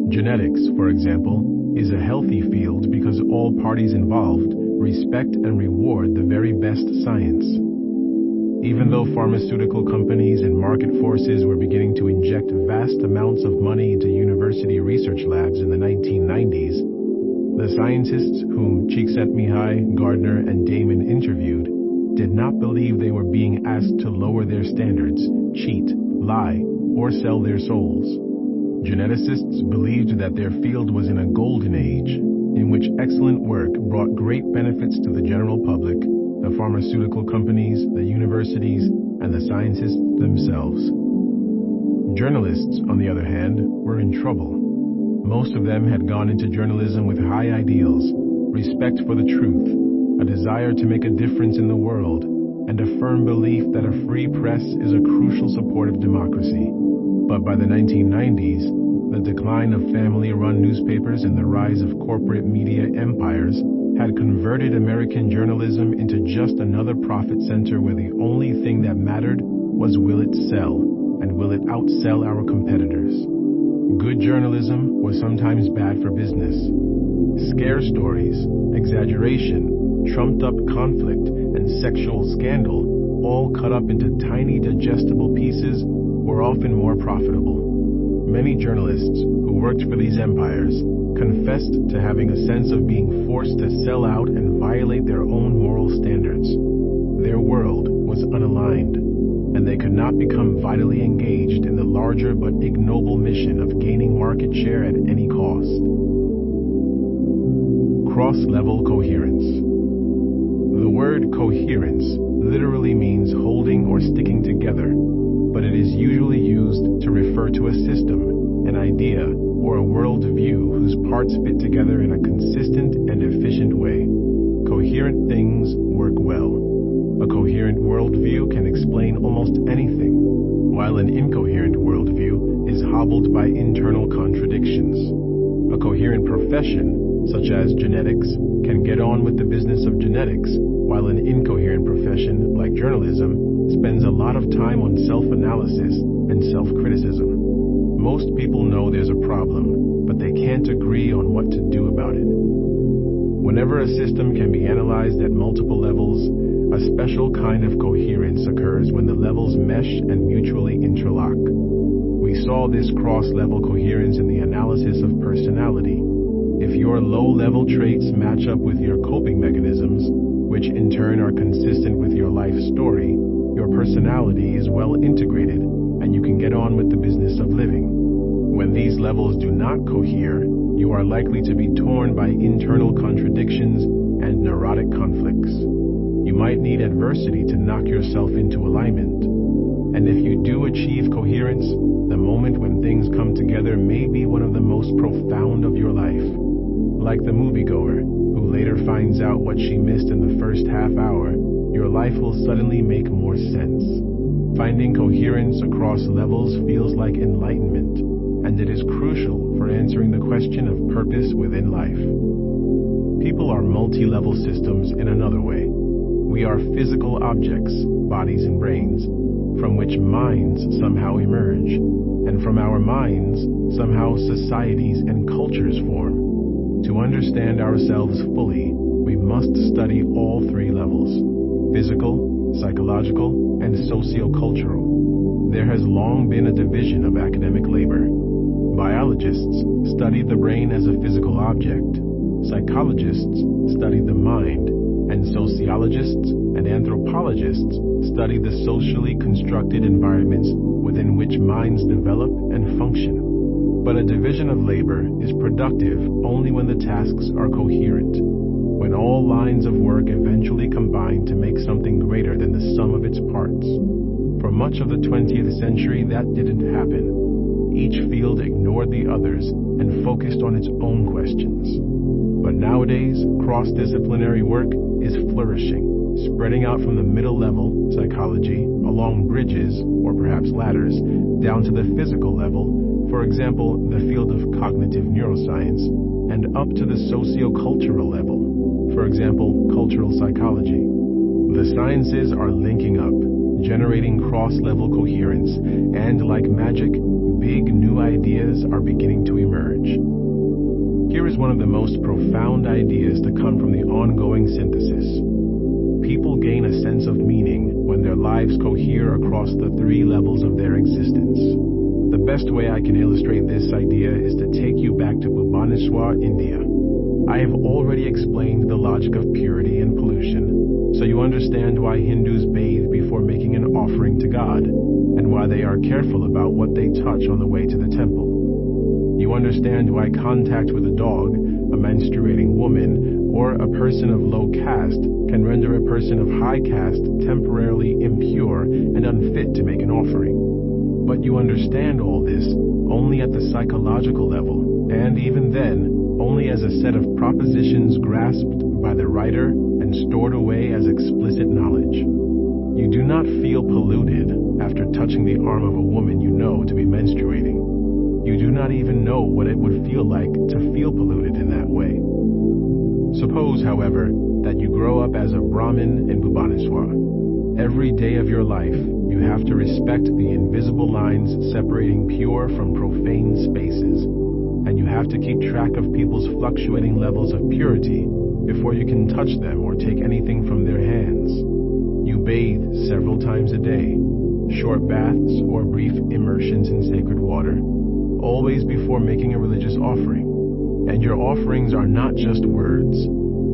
Genetics, for example, is a healthy field because all parties involved respect and reward the very best science. Even though pharmaceutical companies and market forces were beginning to inject vast amounts of money into university research labs in the 1990s, the scientists whom Csikszentmihalyi, Gardner, and Damon interviewed did not believe they were being asked to lower their standards, cheat, lie, or sell their souls. Geneticists believed that their field was in a golden age, in which excellent work brought great benefits to the general public, the pharmaceutical companies, the universities, and the scientists themselves. Journalists, on the other hand, were in trouble. Most of them had gone into journalism with high ideals, respect for the truth, a desire to make a difference in the world, and a firm belief that a free press is a crucial support of democracy. But by the 1990s, the decline of family-run newspapers and the rise of corporate media empires had converted American journalism into just another profit center where the only thing that mattered was will it sell, and will it outsell our competitors. Good journalism was sometimes bad for business. Scare stories, exaggeration, trumped-up conflict, and sexual scandal, all cut up into tiny digestible pieces, were often more profitable. Many journalists who worked for these empires confessed to having a sense of being forced to sell out and violate their own moral standards. Their world was unaligned, and they could not become vitally engaged in the larger but ignoble mission of gaining market share at any cost. Cross-level coherence. The word coherence literally means holding or sticking together, but it is usually used to refer to a system, an idea, or a world view whose parts fit together in a consistent and efficient way. Coherent things work well. A coherent worldview can explain almost anything, while an incoherent worldview is hobbled by internal contradictions. A coherent profession, such as genetics, can get on with the business of genetics, while an incoherent profession, like journalism, spends a lot of time on self-analysis and self-criticism. Most people know there's a problem, but they can't agree on what to do about it. Whenever a system can be analyzed at multiple levels, a special kind of coherence occurs when the levels mesh and mutually interlock. We saw this cross-level coherence in the analysis of personality. If your low-level traits match up with your coping mechanisms, which in turn are consistent with your life story, your personality is well integrated, and you can get on with the business of living. When these levels do not cohere, you are likely to be torn by internal contradictions and neurotic conflicts. You might need adversity to knock yourself into alignment. And if you do achieve coherence, the moment when things come together may be one of the most profound of your life. Like the moviegoer, who later finds out what she missed in the first half hour, your life will suddenly make more sense. Finding coherence across levels feels like enlightenment, and it is crucial for answering the question of purpose within life. People are multi-level systems in another way. We are physical objects, bodies and brains, from which minds somehow emerge, and from our minds, somehow societies and cultures form. To understand ourselves fully, we must study all three levels: physical, psychological, and socio-cultural. There has long been a division of academic labor. Biologists study the brain as a physical object, psychologists study the mind, and sociologists and anthropologists study the socially constructed environments within which minds develop and function. But a division of labor is productive only when the tasks are coherent, when all lines of work eventually combine to make something greater than the sum of its parts. For much of the 20th century, that didn't happen. Each field ignored the others and focused on its own questions. But nowadays, cross-disciplinary work is flourishing, spreading out from the middle level, psychology, along bridges, or perhaps ladders, down to the physical level, for example, the field of cognitive neuroscience, and up to the socio-cultural level, for example, cultural psychology. The sciences are linking up, generating cross-level coherence, and like magic, big new ideas are beginning to emerge. Here is one of the most profound ideas to come from the ongoing synthesis. People gain a sense of meaning when their lives cohere across the three levels of their existence. The best way I can illustrate this idea is to take you back to Bhubaneswar, India. I have already explained the logic of purity and pollution, so you understand why Hindus bathe before making an offering to God, and why they are careful about what they touch on the way to the temple. You understand why contact with a dog, a menstruating woman, or a person of low caste can render a person of high caste temporarily impure and unfit to make an offering. But you understand all this only at the psychological level, and even then, only as a set of propositions grasped by the writer and stored away as explicit knowledge. You do not feel polluted after touching the arm of a woman you know to be menstruating. You do not even know what it would feel like to feel polluted in that way. Suppose, however, that you grow up as a Brahmin in Bhubaneswar. Every day of your life, you have to respect the invisible lines separating pure from profane spaces, and you have to keep track of people's fluctuating levels of purity before you can touch them or take anything from their hands. You bathe several times a day, short baths or brief immersions in sacred water, always before making a religious offering. And your offerings are not just words.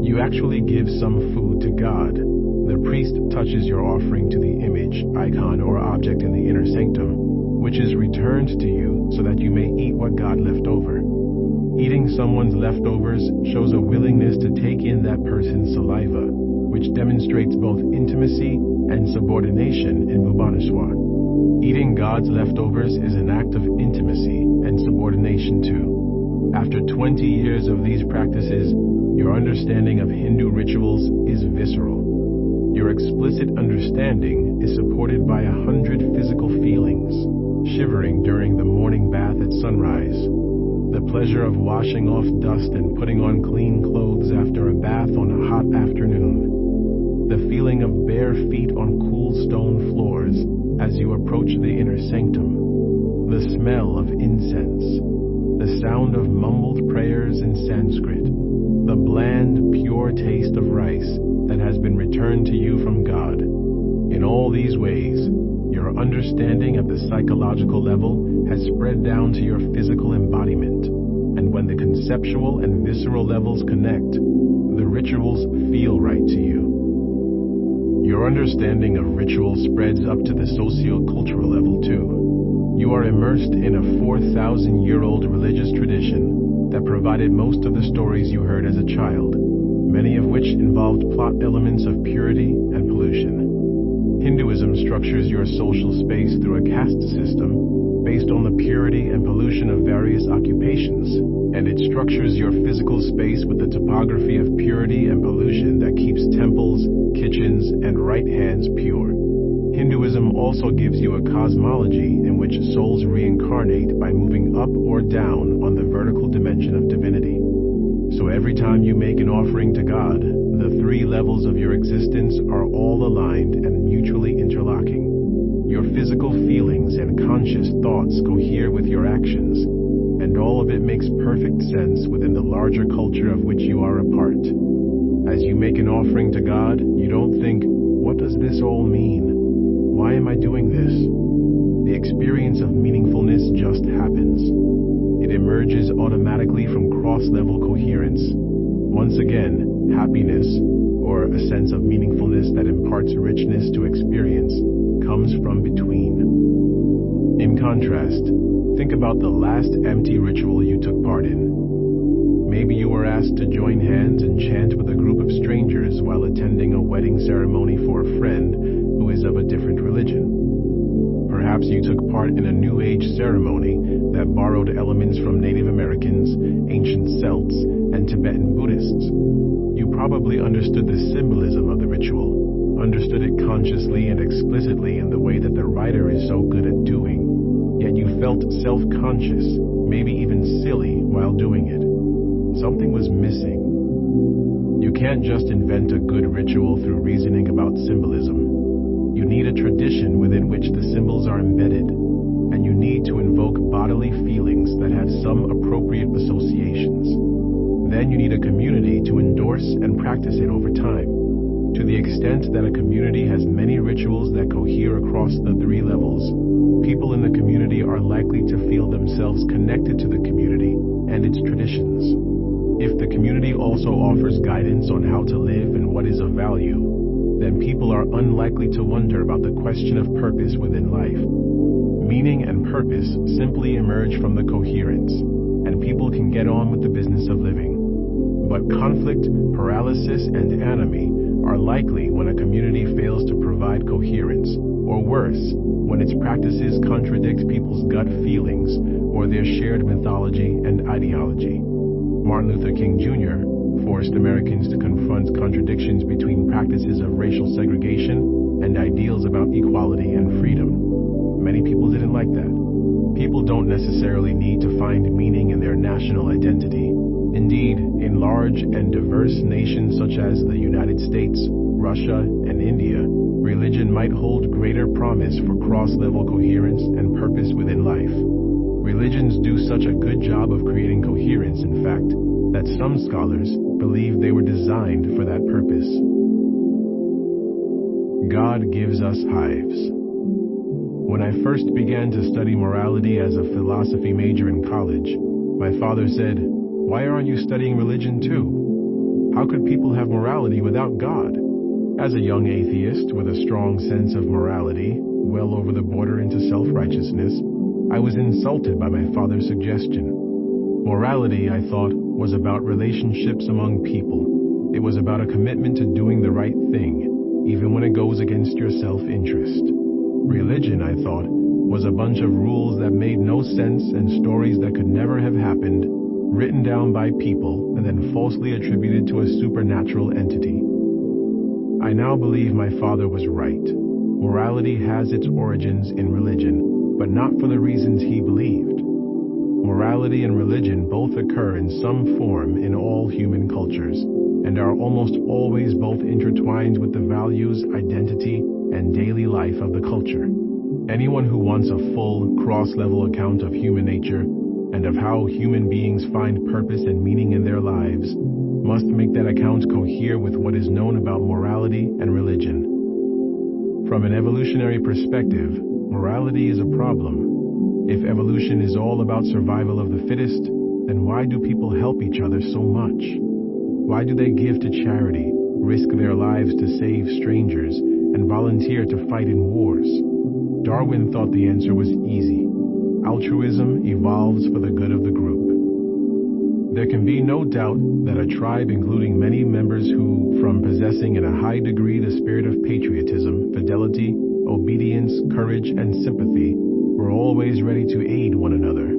You actually give some food to God. The priest touches your offering to the image, icon, or object in the inner sanctum, which is returned to you so that you may eat what God left over. Eating someone's leftovers shows a willingness to take in that person's saliva, which demonstrates both intimacy and subordination in Bhubaneswar. Eating God's leftovers is an act of intimacy and subordination too. After 20 years of these practices, your understanding of Hindu rituals is visceral. Your explicit understanding is supported by 100 physical feelings: shivering during the morning bath at sunrise, the pleasure of washing off dust and putting on clean clothes after a bath on a hot afternoon, the feeling of bare feet on cool stone floors as you approach the inner sanctum, the smell of incense, the sound of mumbled prayers in Sanskrit, the bland, pure taste of rice that has been returned to you from God. In all these ways, your understanding at the psychological level has spread down to your physical embodiment, and when the conceptual and visceral levels connect, the rituals feel right to you. Your understanding of ritual spreads up to the socio-cultural level too. You are immersed in a 4,000-year-old religious tradition that provided most of the stories you heard as a child, many of which involved plot elements of purity and pollution. Hinduism structures your social space through a caste system based on the purity and pollution of various occupations, and it structures your physical space with the topography of purity and pollution that keeps temples, kitchens, and right hands pure. Hinduism also gives you a cosmology in which souls reincarnate by moving up or down on the vertical dimension of divinity. So every time you make an offering to God, the three levels of your existence are all aligned and mutually interlocking. Your physical feelings and conscious thoughts cohere with your actions, and all of it makes perfect sense within the larger culture of which you are a part. As you make an offering to God, you don't think, "What does this all mean? Why am I doing this?" The experience of meaningfulness just happens. It emerges automatically from cross-level coherence. Once again, happiness, or a sense of meaningfulness that imparts richness to experience, comes from between. In contrast, think about the last empty ritual you took part in. Maybe you were asked to join hands and chant with a group of strangers while attending a wedding ceremony for a friend who is of a different religion. Perhaps you took part in a New Age ceremony that borrowed elements from Native Americans, ancient Celts, and Tibetan Buddhists. You probably understood the symbolism of the ritual, understood it consciously and explicitly in the way that the writer is so good at doing, yet you felt self-conscious, maybe even silly while doing it. Something was missing. You can't just invent a good ritual through reasoning about symbolism. You need a tradition within which the symbols are embedded, and you need to invoke bodily feelings that have some appropriate associations. Then you need a community to endorse and practice it over time. To the extent that a community has many rituals that cohere across the three levels, people in the community are likely to feel themselves connected to the community and its traditions. If the community also offers guidance on how to live and what is of value, then people are unlikely to wonder about the question of purpose within life. Meaning and purpose simply emerge from the coherence, and people can get on with the business of living. But conflict, paralysis, and anomie are likely when a community fails to provide coherence, or worse, when its practices contradict people's gut feelings or their shared mythology and ideology. Martin Luther King Jr. forced Americans to confront contradictions between practices of racial segregation and ideals about equality and freedom. Many people didn't like that. People don't necessarily need to find meaning in their national identity. Indeed, in large and diverse nations such as the United States, Russia, and India, religion might hold greater promise for cross-level coherence and purpose within life. Religions do such a good job of creating coherence, in fact, that some scholars believe they were designed for that purpose. God gives us hives. When I first began to study morality as a philosophy major in college, my father said, "Why aren't you studying religion too? How could people have morality without God?" As a young atheist with a strong sense of morality, well over the border into self-righteousness, I was insulted by my father's suggestion. Morality, I thought, was about relationships among people. It was about a commitment to doing the right thing, even when it goes against your self-interest. Religion, I thought, was a bunch of rules that made no sense and stories that could never have happened, written down by people and then falsely attributed to a supernatural entity. I now believe my father was right. Morality has its origins in religion, but not for the reasons he believed. Morality and religion both occur in some form in all human cultures, and are almost always both intertwined with the values, identity, and daily life of the culture. Anyone who wants a full, cross-level account of human nature and of how human beings find purpose and meaning in their lives must make that account cohere with what is known about morality and religion. From an evolutionary perspective, morality is a problem. If evolution is all about survival of the fittest, then why do people help each other so much? Why do they give to charity, risk their lives to save strangers, and volunteer to fight in wars? Darwin thought the answer was easy. Altruism evolves for the good of the group. There can be no doubt that a tribe including many members who, from possessing in a high degree the spirit of patriotism, fidelity, obedience, courage, and sympathy, were always ready to aid one another.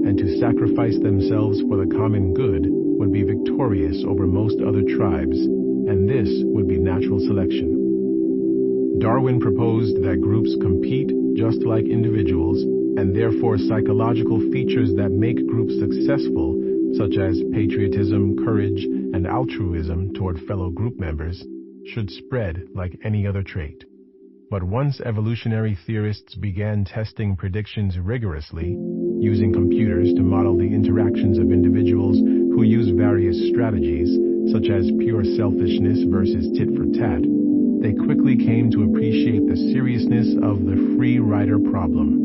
and to sacrifice themselves for the common good would be victorious over most other tribes, and this would be natural selection. Darwin proposed that groups compete just like individuals, and therefore psychological features that make groups successful, such as patriotism, courage, and altruism toward fellow group members, should spread like any other trait. But once evolutionary theorists began testing predictions rigorously, using computers to model the interactions of individuals who use various strategies, such as pure selfishness versus tit for tat, they quickly came to appreciate the seriousness of the free rider problem.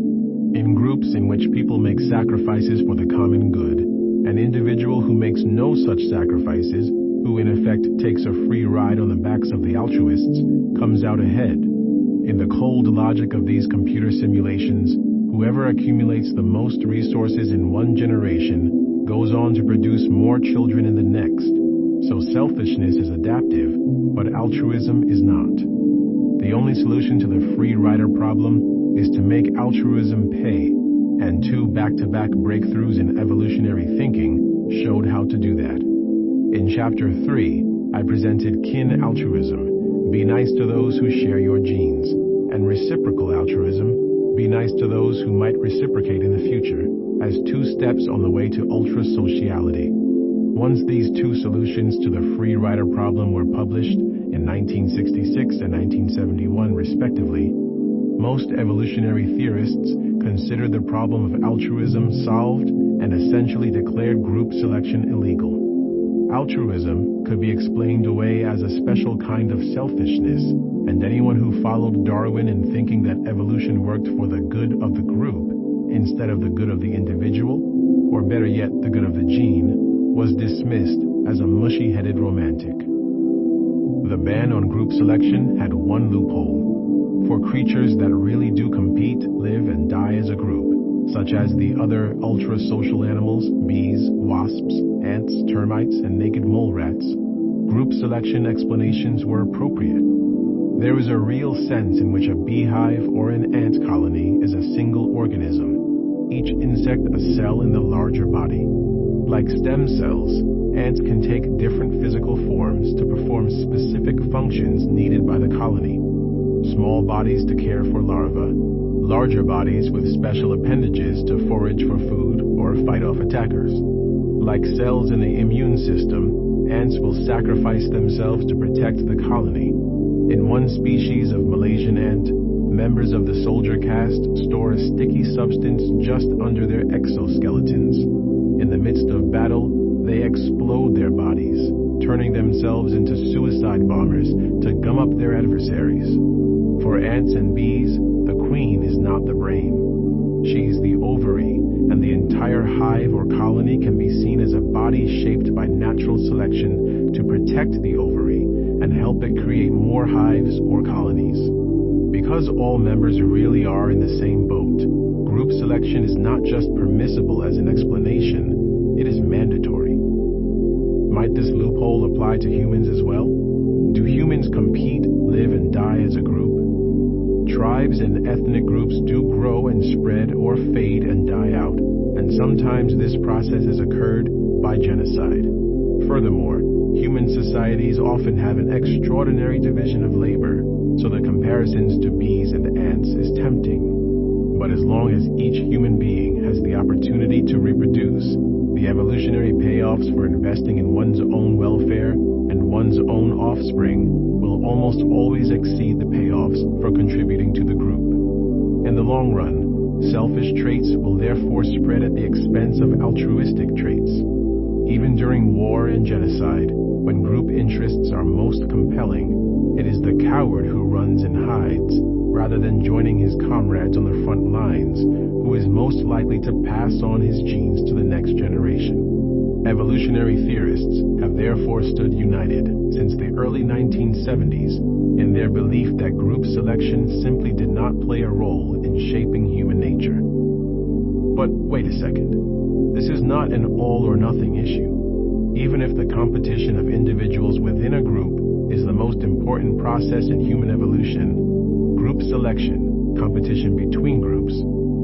In groups in which people make sacrifices for the common good, an individual who makes no such sacrifices, who in effect takes a free ride on the backs of the altruists, comes out ahead. In the cold logic of these computer simulations, whoever accumulates the most resources in one generation goes on to produce more children in the next. So selfishness is adaptive, but altruism is not. The only solution to the free rider problem is to make altruism pay, and two back-to-back breakthroughs in evolutionary thinking showed how to do that. In Chapter 3, I presented kin altruism, be nice to those who share your genes, and reciprocal altruism, be nice to those who might reciprocate in the future, as two steps on the way to ultra-sociality. Once these two solutions to the free rider problem were published in 1966 and 1971 respectively, most evolutionary theorists considered the problem of altruism solved and essentially declared group selection illegal. Altruism could be explained away as a special kind of selfishness, and anyone who followed Darwin in thinking that evolution worked for the good of the group instead of the good of the individual, or better yet, the good of the gene, was dismissed as a mushy-headed romantic. The ban on group selection had one loophole: for creatures that really do compete, live, and die as a group, such as the other ultra-social animals, bees, wasps, ants, termites, and naked mole rats, group selection explanations were appropriate. There is a real sense in which a beehive or an ant colony is a single organism, each insect a cell in the larger body. Like stem cells, ants can take different physical forms to perform specific functions needed by the colony. Small bodies to care for larvae, larger bodies with special appendages to forage for food or fight off attackers. Like cells in the immune system, ants will sacrifice themselves to protect the colony. In one species of Malaysian ant, members of the soldier caste store a sticky substance just under their exoskeletons. In the midst of battle, they explode their bodies, turning themselves into suicide bombers to gum up their adversaries. For ants and bees, the queen is not the brain. She's the ovary, and the entire hive or colony can be seen as a body shaped by natural selection to protect the ovary and help it create more hives or colonies. Because all members really are in the same boat, group selection is not just permissible as an explanation, it is mandatory. Might this loophole apply to humans as well? Do humans compete, live, and die as a group? Tribes and ethnic groups do grow and spread or fade and die out, and sometimes this process has occurred by genocide. Furthermore, human societies often have an extraordinary division of labor, so the comparisons to bees and ants is tempting. But as long as each human being has the opportunity to reproduce, the evolutionary payoffs for investing in one's own welfare and one's own offspring will almost always exceed the payoffs for contributing to the group. In the long run, selfish traits will therefore spread at the expense of altruistic traits. Even during war and genocide, when group interests are most compelling, it is the coward who runs and hides, rather than joining his comrades on the front lines, who is most likely to pass on his genes to the next generation. Evolutionary theorists have therefore stood united since the early 1970s in their belief that group selection simply did not play a role in shaping human nature. But wait a second. This is not an all-or-nothing issue. Even if the competition of individuals within a group is the most important process in human evolution, group selection, competition between groups,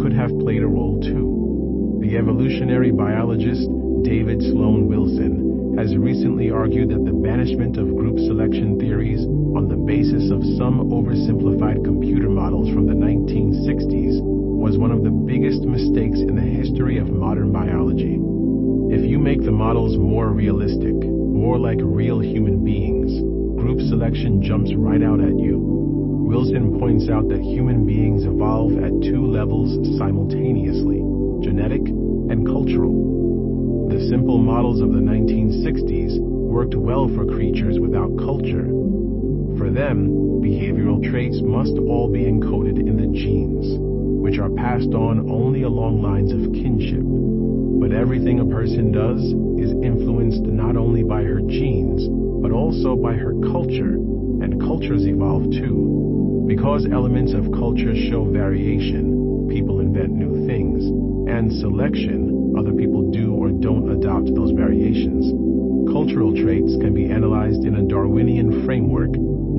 could have played a role too. The evolutionary biologist David Sloan Wilson has recently argued that the banishment of group selection theories on the basis of some oversimplified computer models from the 1960s was one of the biggest mistakes in the history of modern biology. If you make the models more realistic, more like real human beings, group selection jumps right out at you. Wilson points out that human beings evolve at two levels simultaneously: genetic and cultural. The simple models of the 1960s worked well for creatures without culture. For them, behavioral traits must all be encoded in the genes, which are passed on only along lines of kinship. But everything a person does is influenced not only by her genes, but also by her culture, and cultures evolve too. Because elements of culture show variation, people invent new things, and selection, other people do or don't adopt those variations. Cultural traits can be analyzed in a Darwinian framework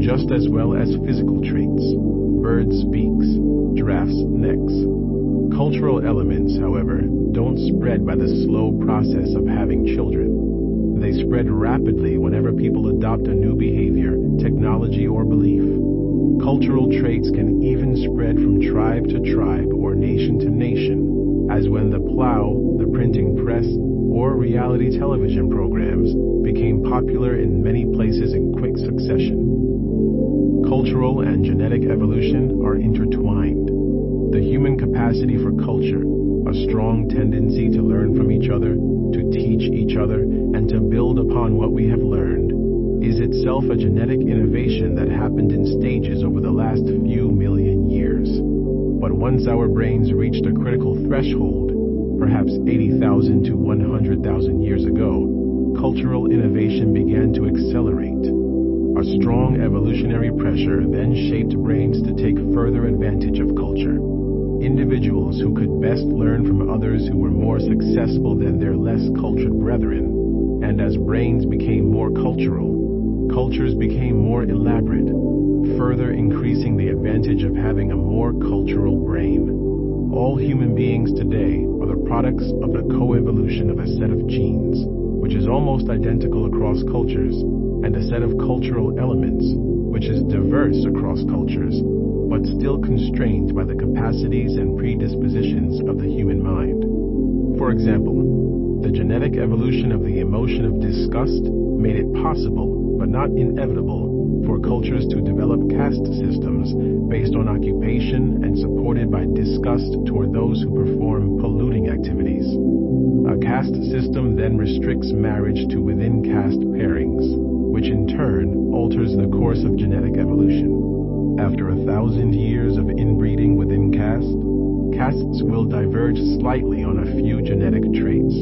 just as well as physical traits. Birds' beaks, giraffes' necks. Cultural elements, however, don't spread by the slow process of having children. They spread rapidly whenever people adopt a new behavior, technology, or belief. Cultural traits can even spread from tribe to tribe or nation to nation, as when the plow, the printing press, or reality television programs became popular in many places in quick succession. Cultural and genetic evolution are intertwined. The human capacity for culture, a strong tendency to learn from each other, to teach each other, and to build upon what we have learned, is itself a genetic innovation that happened in stages over the last few million years. But once our brains reached a critical threshold, perhaps 80,000 to 100,000 years ago, cultural innovation began to accelerate. A strong evolutionary pressure then shaped brains to take further advantage of culture. Individuals who could best learn from others who were more successful than their less cultured brethren, and as brains became more cultural, cultures became more elaborate, further increasing the advantage of having a more cultural brain. All human beings today are the products of the coevolution of a set of genes, which is almost identical across cultures, and a set of cultural elements, which is diverse across cultures, but still constrained by the capacities and predispositions of the human mind. For example, the genetic evolution of the emotion of disgust made it possible, but not inevitable, for cultures to develop caste systems based on occupation and supported by disgust toward those who perform polluting activities. A caste system then restricts marriage to within-caste pairings, which in turn alters the course of genetic evolution. After 1,000 years of inbreeding within castes will diverge slightly on a few genetic traits.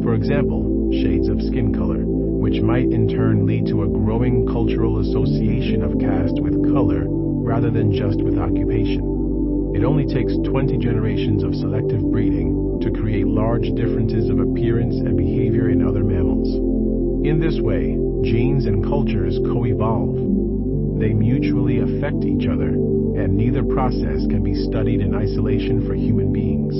For example, shades of skin color, which might in turn lead to a growing cultural association of caste with color rather than just with occupation. It only takes 20 generations of selective breeding to create large differences of appearance and behavior in other mammals. In this way, genes and cultures co-evolve. They mutually affect each other, and neither process can be studied in isolation for human beings.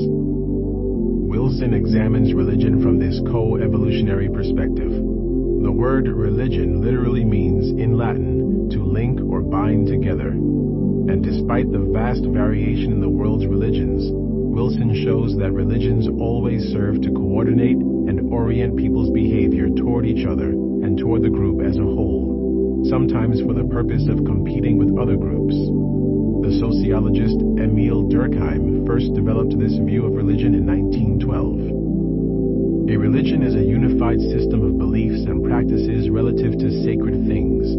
Wilson examines religion from this co-evolutionary perspective. The word religion literally means, in Latin, to link or bind together. And despite the vast variation in the world's religions, Wilson shows that religions always serve to coordinate and orient people's behavior toward each other and toward the group as a whole, sometimes for the purpose of competing with other groups. The sociologist Emil Durkheim first developed this view of religion in 1912. A religion is a unified system of beliefs and practices relative to sacred things,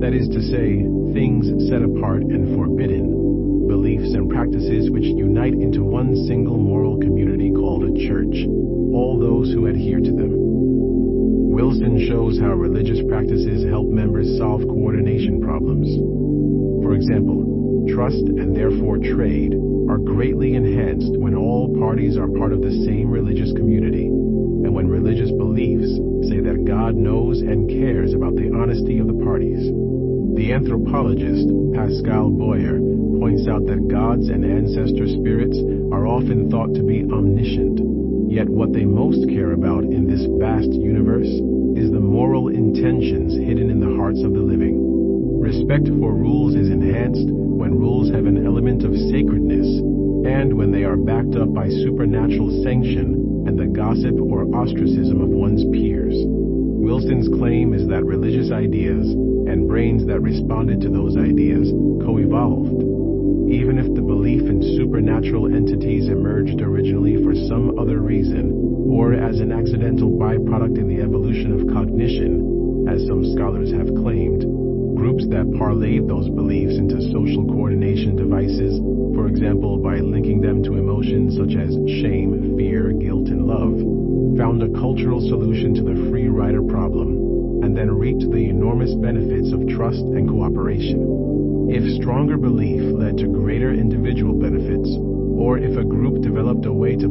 that is to say, things set apart and forbidden, beliefs and practices which unite into one single moral community called a church, all those who adhere to them. Wilson shows how religious practices help members solve coordination problems. For example, trust and therefore trade are greatly enhanced when all parties are part of the same religious community, and when religious beliefs say that God knows and cares about the honesty of the parties. The anthropologist Pascal Boyer points out that gods and ancestor spirits are often thought to be omniscient, Yet what they most care about in this vast universe is the moral intentions hidden in the hearts of the living. Respect for rules is enhanced when rules have an element of sacredness, and when they are backed up by supernatural sanction and the gossip or ostracism of one's peers. Wilson's claim is that religious ideas and brains that responded to those ideas co-evolved. Even if the belief in supernatural entities emerged originally for some other reason, or as an accidental byproduct in the evolution of cognition, as some scholars have claimed, groups that parlayed those beliefs into social coordination devices, for example by linking them to emotions such as shame, fear, guilt, and love, found a cultural solution to the free rider problem, and then reaped the enormous benefits of trust and cooperation. If stronger belief led to greater individual benefits, or if a group developed a way to